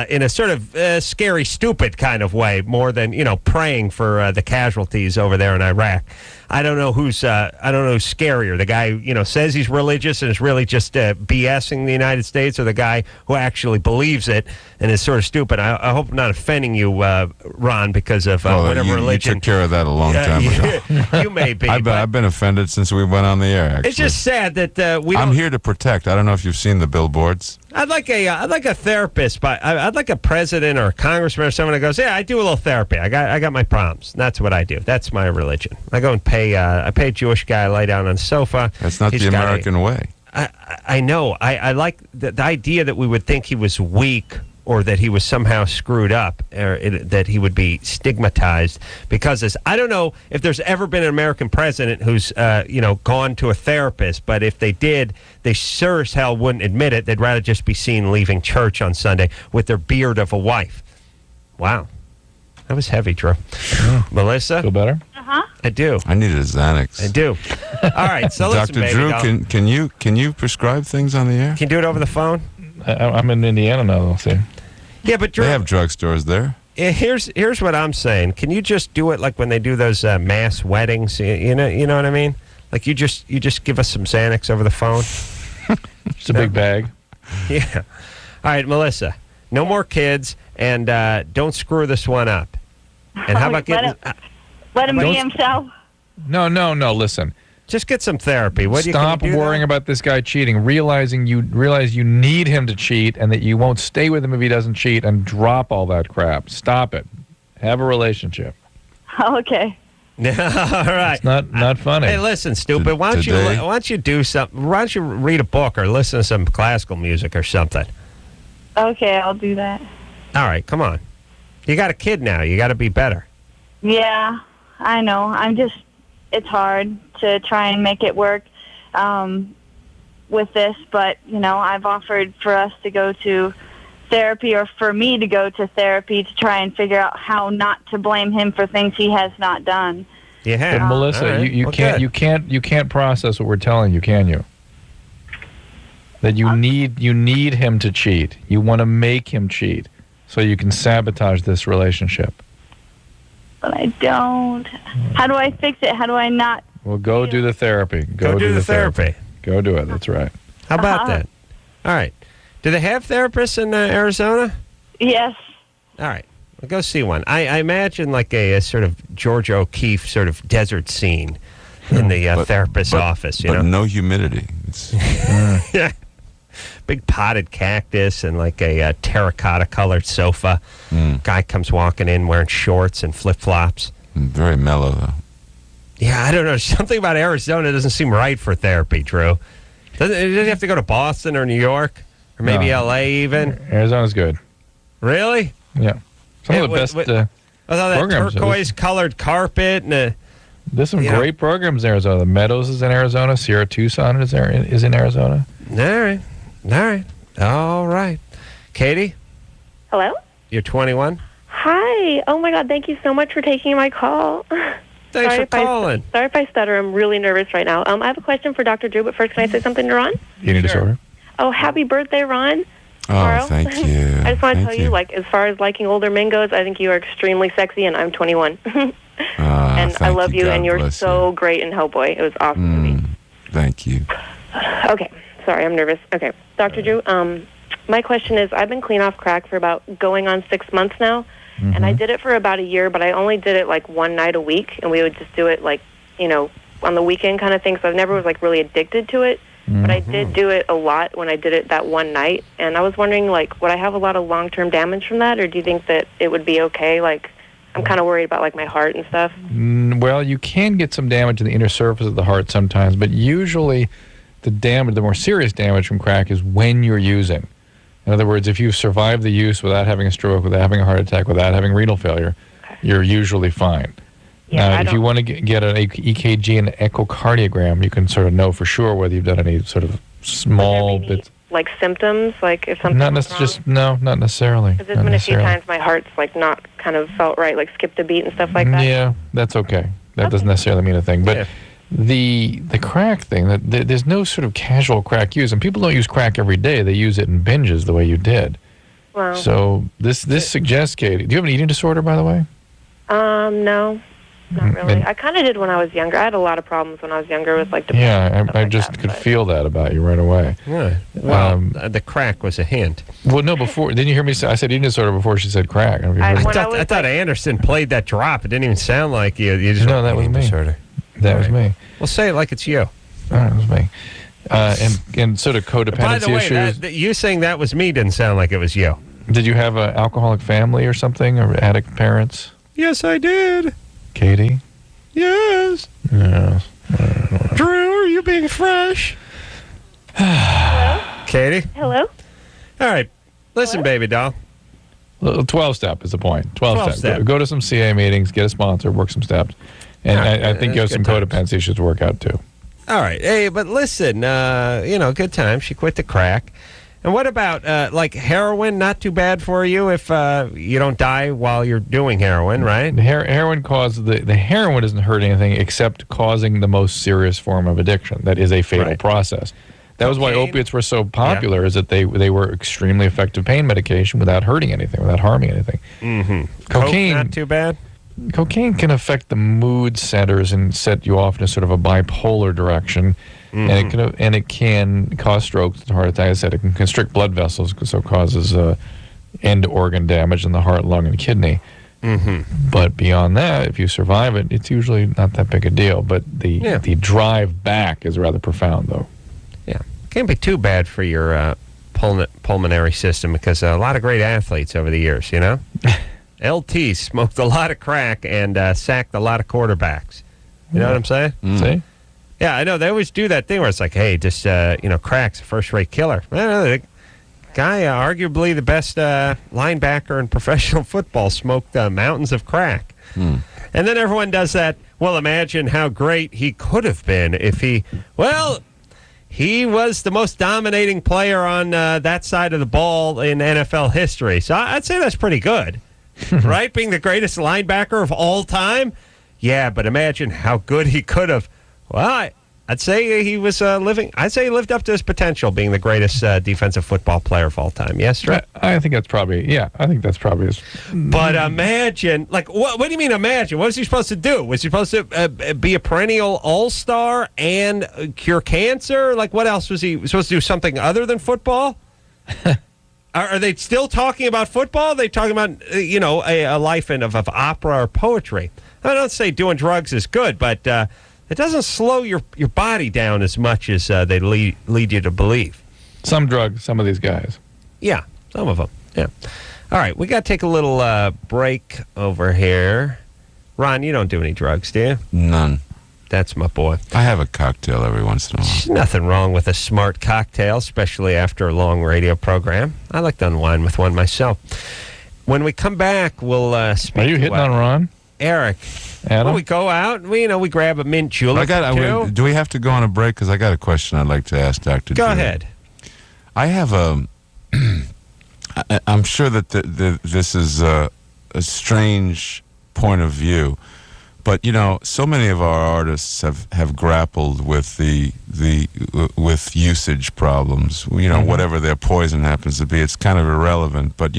in a sort of scary, stupid kind of way, more than praying for the casualties over there in Iraq. I don't know who's scarier. The guy who says he's religious and is really just BSing the United States, or the guy who actually believes it and is sort of stupid. I hope I'm not offending you, Ron, because of whatever religion. You took care of that a long time ago. You may be. I've been offended since we went on the air. Actually, it's just sad that I'm here to protect. I don't know if you've seen the billboards. I'd like a therapist, but I'd like a president or a congressman or someone that goes, "Yeah, I do a little therapy. I got my problems. That's what I do. That's my religion. I go and pay a Jewish guy to lie down on the sofa." That's not the American way. I know. I like the idea that we would think he was weak or that he was somehow screwed up, or that he would be stigmatized because I don't know if there's ever been an American president who's gone to a therapist, but if they did, they sure as hell wouldn't admit it. They'd rather just be seen leaving church on Sunday with their beard of a wife. Wow. That was heavy, Drew. Melissa? Feel better? I do. I needed a Xanax. I do. All right, so listen, Dr. Drew, can you prescribe things on the air? Can you do it over the phone? I'm in Indiana now, though, see. Yeah, but Drew, they have drugstores there. Here's what I'm saying. Can you just do it like when they do those mass weddings? You know what I mean? Like you just give us some Xanax over the phone. Just a big bag. Yeah. All right, Melissa. No more kids, and don't screw this one up. And how about getting? Let him be himself. No. Listen. Just get some therapy. Stop worrying about this guy cheating. Realize you need him to cheat, and that you won't stay with him if he doesn't cheat. And drop all that crap. Stop it. Have a relationship. Okay. All right. It's not funny. Hey, listen, stupid. Why don't you do something? Why don't you read a book or listen to some classical music or something? Okay, I'll do that. All right, come on. You got a kid now. You got to be better. Yeah, I know. It's hard to try and make it work with this, but, I've offered for us to go to therapy, or for me to go to therapy to try and figure out how not to blame him for things he has not done. Yeah. But Melissa, right. you can't process what we're telling you, can you? That you need him to cheat. You want to make him cheat so you can sabotage this relationship. But I don't. How do I fix it? How do I not? Well, go do the therapy. Go do the therapy. Go do it. That's right. How about that? All right. Do they have therapists in Arizona? Yes. All right. Well, go see one. I imagine like a sort of George O'Keeffe sort of desert scene in the therapist's office. But no humidity. Yeah. Big potted cactus and like a terracotta-colored sofa. Guy comes walking in wearing shorts and flip-flops. Very mellow, though. Yeah, I don't know. Something about Arizona doesn't seem right for therapy, Drew. Doesn't have to go to Boston or New York or maybe L.A. even? Arizona's good. Really? Yeah. Some of the best that programs. Turquoise-colored carpet and there's some great programs in Arizona. The Meadows is in Arizona. Sierra Tucson is in Arizona. All right. All right. Katie? Hello? You're 21? Hi. Oh, my God. Thank you so much for taking my call. Thanks for calling. Sorry if I stutter. I'm really nervous right now. I have a question for Dr. Drew, but first, can I say something to Ron? Eating disorder. Oh, happy birthday, Ron. Oh, thank you. I just want to tell you, like, as far as liking older men goes, I think you are extremely sexy, and I'm 21. And I love you, and you're so great in Hellboy. It was awesome to me. Thank you. Okay. Sorry, I'm nervous. Okay. Dr. Drew, my question is, I've been clean off crack for about going on 6 months now, and I did it for about a year, but I only did it, like, one night a week, and we would just do it, like, you know, on the weekend kind of thing, so I never was, like, really addicted to it. But I did do it a lot when I did it that one night, and I was wondering, like, would I have a lot of long-term damage from that, or do you think that it would be okay? Like, I'm kind of worried about, like, my heart and stuff. Well, you can get some damage in the inner surface of the heart sometimes, but usually the more serious damage from crack is when you're using. In other words, if you've survived the use without having a stroke, without having a heart attack, without having renal failure, you're usually fine. Now, if you want to get an EKG and an echocardiogram, you can sort of know for sure whether you've done any sort of small bits. Like symptoms, like if something Not necessarily. Because there's been a few times my heart's like not kind of felt right, like skipped a beat and stuff like that. Yeah, that's okay. That doesn't necessarily mean a thing. But the crack thing, there's no sort of casual crack use, and people don't use crack every day. They use it in binges the way you did. Wow. So this suggests, Katie, do you have an eating disorder, by the way? No. Not really. I kind of did when I was younger. I had a lot of problems when I was younger with like depression. Yeah, I just could feel that about you right away. Yeah. Well, the crack was a hint. Well, no, before didn't you hear me say I said eating disorder before she said crack? I thought Anderson played that drop. It didn't even sound like you just no, that was me. Disorder. That was me. Well, say it like it's you. That was me. And sort of codependency By the way, issues. You saying that was me didn't sound like it was you. Did you have an alcoholic family or something, or addict parents? Yes, I did. Katie? Yes. Yes. Drew, are you being fresh? Hello? Katie? Hello? All right. Listen, baby doll. 12-step is the point. 12-step. step. Go to some CA meetings, get a sponsor, work some steps. And I think you have some codependency issues to work out, too. All right. Hey, but listen, good time. She quit the crack. And what about, like, heroin? Not too bad for you if you don't die while you're doing heroin, right? Heroin causes the heroin doesn't hurt anything except causing the most serious form of addiction. That is a fatal process. That was why opiates were so popular, is that they were extremely effective pain medication without hurting anything, without harming anything. Mm-hmm. Cocaine, not too bad? Cocaine can affect the mood centers and set you off in a sort of a bipolar direction. Mm-hmm. And it can cause strokes and heart attacks. I said it can constrict blood vessels, so it causes end organ damage in the heart, lung, and kidney. Mm-hmm. But beyond that, if you survive it, it's usually not that big a deal. But the drive back is rather profound, though. Yeah, can't be too bad for your pulmonary system because a lot of great athletes over the years, you know. LT smoked a lot of crack and sacked a lot of quarterbacks. You know what I'm saying? See? Yeah, I know. They always do that thing where it's like, hey, just, crack's a first-rate killer. The guy, arguably the best linebacker in professional football, smoked mountains of crack. And then everyone does that, well, imagine how great he could have been if he was the most dominating player on that side of the ball in NFL history. So I'd say that's pretty good, right? Being the greatest linebacker of all time? Yeah, but imagine how good he could have. Well, I'd say he was I'd say he lived up to his potential, being the greatest defensive football player of all time. Yes, right? I think that's probably his. But imagine, like, what do you mean imagine? What was he supposed to do? Was he supposed to be a perennial all-star and cure cancer? Like, what else was he supposed to do? Something other than football? Are they still talking about football? Are they talking about, a life of opera or poetry? I don't say doing drugs is good, but it doesn't slow your body down as much as they lead you to believe. Some drugs, some of these guys. Yeah, some of them. Yeah. All right, we got to take a little break over here. Ron, you don't do any drugs, do you? None. That's my boy. I have a cocktail every once in a while. There's nothing wrong with a smart cocktail, especially after a long radio program. I like to unwind with one myself. When we come back, we'll speak. Are you hitting on Ron? Eric. Adam? Well, we go out, we grab a mint julep. Do we have to go on a break? Because I got a question I'd like to ask Dr. Go Drew. ahead. I have I'm sure that this is a strange point of view, but so many of our artists have grappled with with usage problems. Whatever their poison happens to be, it's kind of irrelevant. But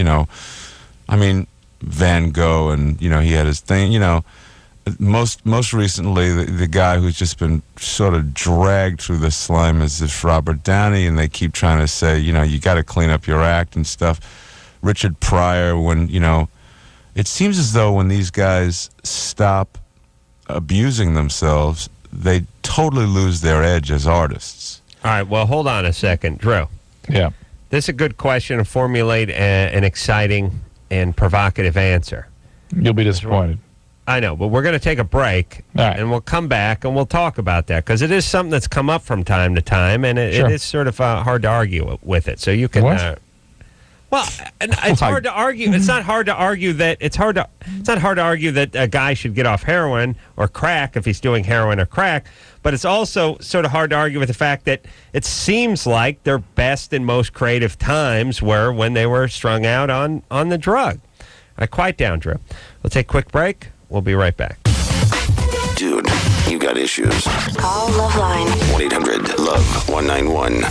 I mean, Van Gogh, and he had his thing. Most recently, the guy who's just been sort of dragged through the slime is this Robert Downey, and they keep trying to say, you got to clean up your act and stuff. Richard Pryor, when it seems as though when these guys stop abusing themselves, they totally lose their edge as artists. All right, well, hold on a second, Drew. Yeah. This is a good question to formulate an exciting and provocative answer. You'll be disappointed. I know, but we're going to take a break, and we'll come back and we'll talk about that, because it is something that's come up from time to time, and it is sort of hard to argue with it. So you can... well, it's hard to argue. It's not hard to argue that it's not hard to argue that a guy should get off heroin or crack if he's doing heroin or crack. But it's also sort of hard to argue with the fact that it seems like their best and most creative times were when they were strung out on the drug. All right, quiet down, Drew. We'll take a quick break. We'll be right back. Dude, you got issues. Call LoveLine. 1-800-LOVE-191.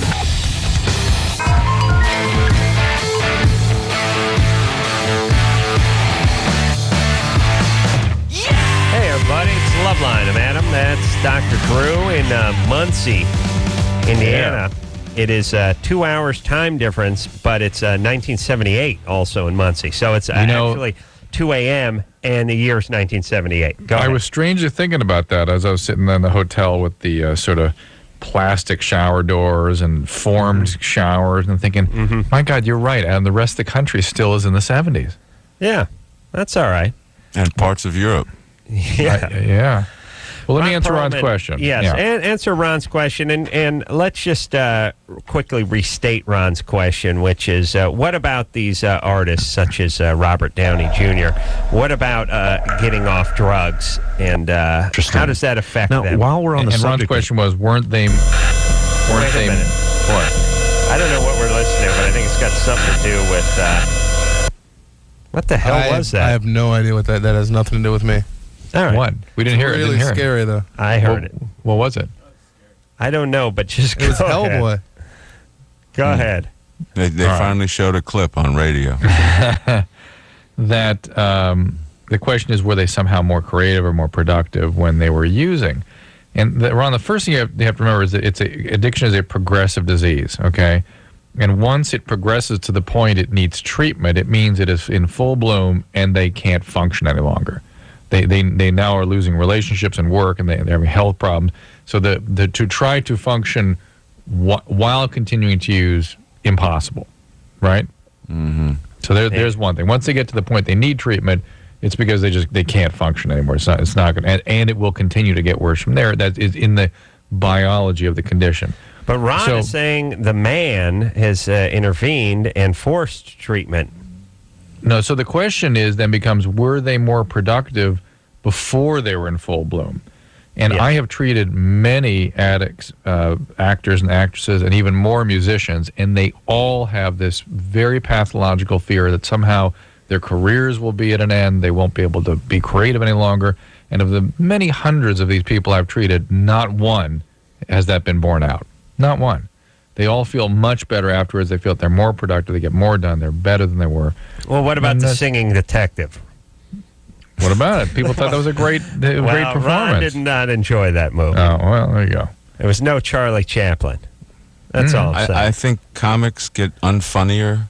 Hey, everybody, it's LoveLine. I'm Adam. That's Dr. Drew in Muncie, Indiana. It is 2 hours time difference, but it's 1978 also in Muncie. So it's actually 2 a.m. and the year's 1978. Go ahead. I was strangely thinking about that as I was sitting in the hotel with the sort of plastic shower doors and formed showers and thinking, my God, you're right. And the rest of the country still is in the 70s. Yeah, that's all right. And parts of Europe. Yeah. Well, let me answer Pearlman, Ron's question. Yes, and answer Ron's question. And let's just quickly restate Ron's question, which is, what about these artists such as Robert Downey Jr.? What about getting off drugs? And how does that affect them? While we're on the subject... Ron's question was, weren't they... Wait a minute. What? I don't know what we're listening to, but I think it's got something to do with... what the hell was that? I have no idea what that has nothing to do with me. All right. What? We didn't hear it. Really scary, though. I heard it. What was it? I don't know, but just go ahead. It was Hellboy. Go ahead. They finally showed a clip on radio. That the question is, were they somehow more creative or more productive when they were using? And Ron, the first thing you have to remember is that addiction is a progressive disease, okay? And once it progresses to the point it needs treatment, it means it is in full bloom and they can't function any longer. They now are losing relationships and work, and they're having health problems. So to try to function while continuing to use, impossible, right? Mm-hmm. So there's one thing. Once they get to the point they need treatment, it's because they can't function anymore. It's not good, and it will continue to get worse from there. That is in the biology of the condition. But Ron is saying the man has intervened and forced treatment. No, so the question becomes, were they more productive before they were in full bloom? And I have treated many addicts, actors and actresses, and even more musicians, and they all have this very pathological fear that somehow their careers will be at an end, they won't be able to be creative any longer. And of the many hundreds of these people I've treated, not one has that been borne out. Not one. They all feel much better afterwards. They feel that they're more productive. They get more done. They're better than they were. Well, what about the singing detective? What about it? People thought that was a great performance. Ron did not enjoy that movie. Oh, well, there you go. There was no Charlie Chaplin. That's all I'm saying. I think comics get unfunnier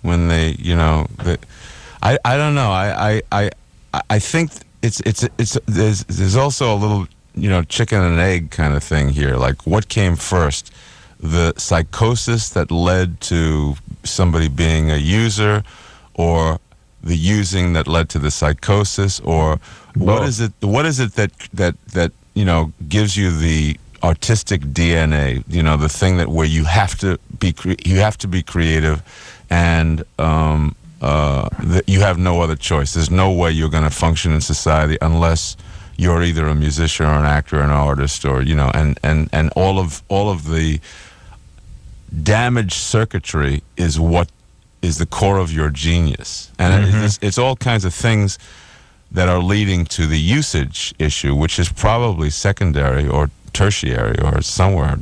when they, I don't know. I think there's also a little, chicken and egg kind of thing here. Like, what came first? The psychosis that led to somebody being a user, or the using that led to the psychosis, or what is it that gives you the artistic DNA, the thing that where you have to be creative, and that you have no other choice. There's no way you're going to function in society unless you're either a musician or an actor or an artist, or and all of the damaged circuitry is what is the core of your genius. And it's all kinds of things that are leading to the usage issue, which is probably secondary or tertiary or somewhere,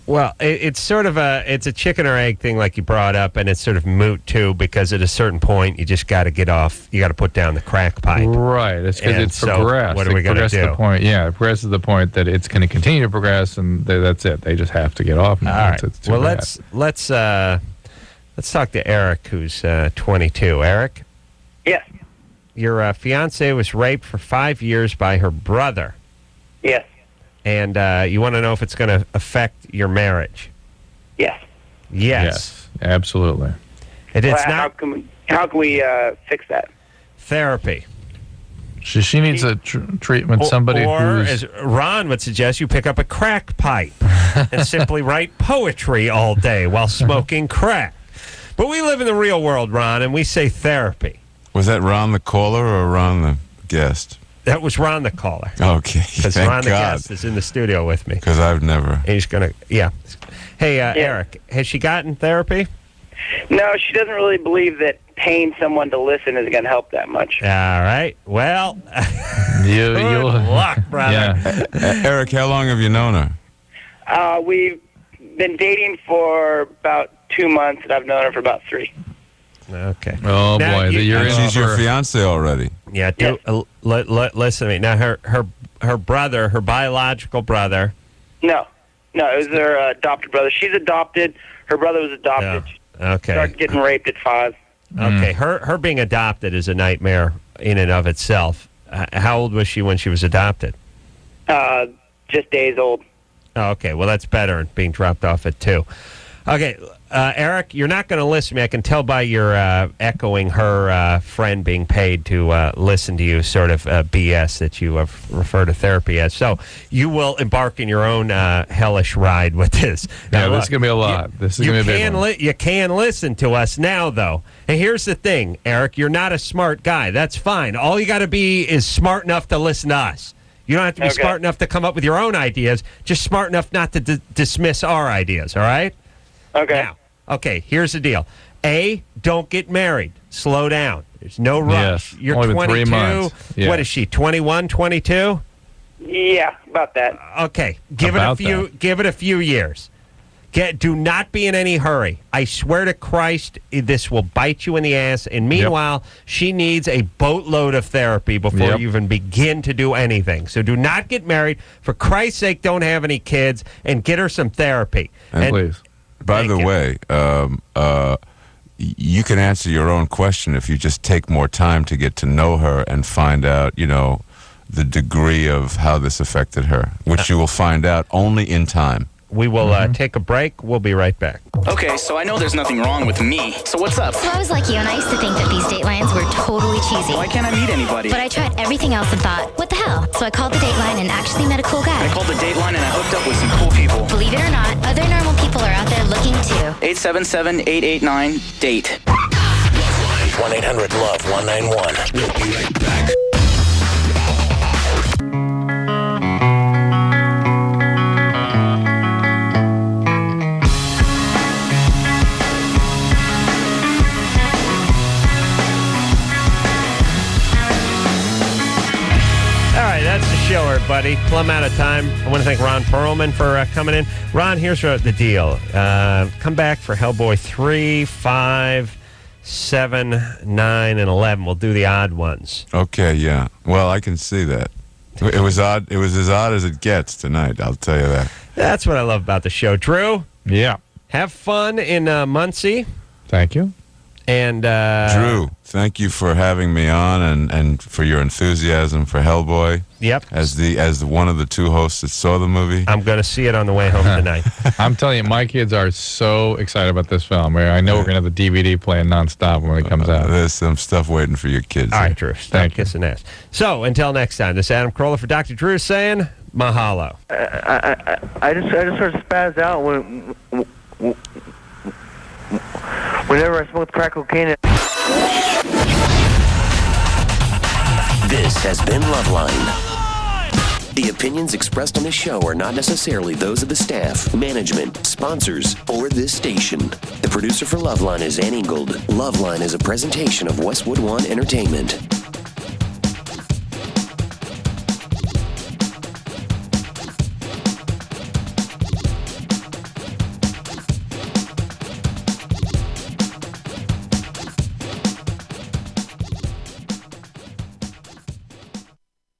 Well, it's sort of it's a chicken or egg thing like you brought up, and it's sort of moot too, because at a certain point you just got to get off, you got to put down the crack pipe. Right, it's because it's progressed. What are we going to do? It progresses to the point that it's going to continue to progress, and that's it. They just have to get off now. All right. It's too well, bad. let's talk to Eric, who's 22. Eric? Yes. Your fiance was raped for 5 years by her brother. Yes. And you want to know if it's going to affect your marriage? Yes. Yes. Absolutely. How can we fix that? Therapy. She needs a treatment. Somebody or who's... as Ron would suggest, you pick up a crack pipe and simply write poetry all day while smoking crack. But we live in the real world, Ron, and we say therapy. Was that Ron the caller or Ron the guest? That was Ron the caller. Okay, because Ron the guest is in the studio with me. Because I've never. And he's gonna, Hey, Eric, has she gotten therapy? No, she doesn't really believe that paying someone to listen is going to help that much. All right. Well, good luck, brother. Yeah. Eric, how long have you known her? We've been dating for about 2 months, and I've known her for about 3. Okay. Oh now, boy, she's your fiance already. Yeah. Listen to me. Now, her brother, her biological brother. No, it was her adopted brother. She's adopted. Her brother was adopted. Yeah. Okay. Started getting raped at 5. Okay. Her being adopted is a nightmare in and of itself. How old was she when she was adopted? Just days old. Oh, okay. Well, that's better than being dropped off at 2. Okay. Eric, you're not going to listen to me. I can tell by your echoing her friend being paid to listen to you sort of BS that you refer to therapy as. So you will embark in your own hellish ride with this. Now, this is going to be a lot. This is going to be a big one. You can listen to us now, though. And here's the thing, Eric. You're not a smart guy. That's fine. All you got to be is smart enough to listen to us. You don't have to be smart enough to come up with your own ideas. Just smart enough not to dismiss our ideas, all right? Okay. Now, okay, here's the deal. A, don't get married. Slow down. There's no rush. Yes. You're Only been 22. 3 months. Yeah. What is she, 21, 22? Yeah, about that. Okay, give it a few years. Do not be in any hurry. I swear to Christ, this will bite you in the ass. And meanwhile, she needs a boatload of therapy before you even begin to do anything. So do not get married. For Christ's sake, don't have any kids, and get her some therapy. And please. By the way, you can answer your own question if you just take more time to get to know her and find out, the degree of how this affected her, which you will find out only in time. We will take a break. We'll be right back. Okay, so I know there's nothing wrong with me. So what's up? So I was like you, and I used to think that these Datelines were totally cheesy. Why can't I meet anybody? But I tried everything else and thought, what the hell? So I called the Dateline and actually met a cool guy. I called the Dateline and I hooked up with some cool people. Believe it or not, other normal people are out there looking too. 877-889-DATE. 1-800-LOVE-191. We'll be right back. Show, everybody. Plumb out of time. I want to thank Ron Pearlman for coming in. Ron, here's the deal. Come back for Hellboy 3, 5, 7, 9, and 11. We'll do the odd ones. Okay, yeah. Well, I can see that. It was odd. It was as odd as it gets tonight, I'll tell you that. That's what I love about the show. Drew? Yeah. Have fun in Muncie. Thank you. And Drew, thank you for having me on and for your enthusiasm for Hellboy. Yep. As one of the 2 hosts that saw the movie. I'm going to see it on the way home tonight. I'm telling you, my kids are so excited about this film. I know we're going to have the DVD playing nonstop when it comes out. There's some stuff waiting for your kids. All right, Drew. Stop kissing ass. So, until next time, this is Adam Carolla for Dr. Drew saying mahalo. I just sort of spaz out whenever I smoke crack cocaine. This has been LoveLine. The opinions expressed on this show are not necessarily those of the staff, management, sponsors, or this station. The producer for LoveLine is Ann Ingold. LoveLine is a presentation of Westwood One Entertainment.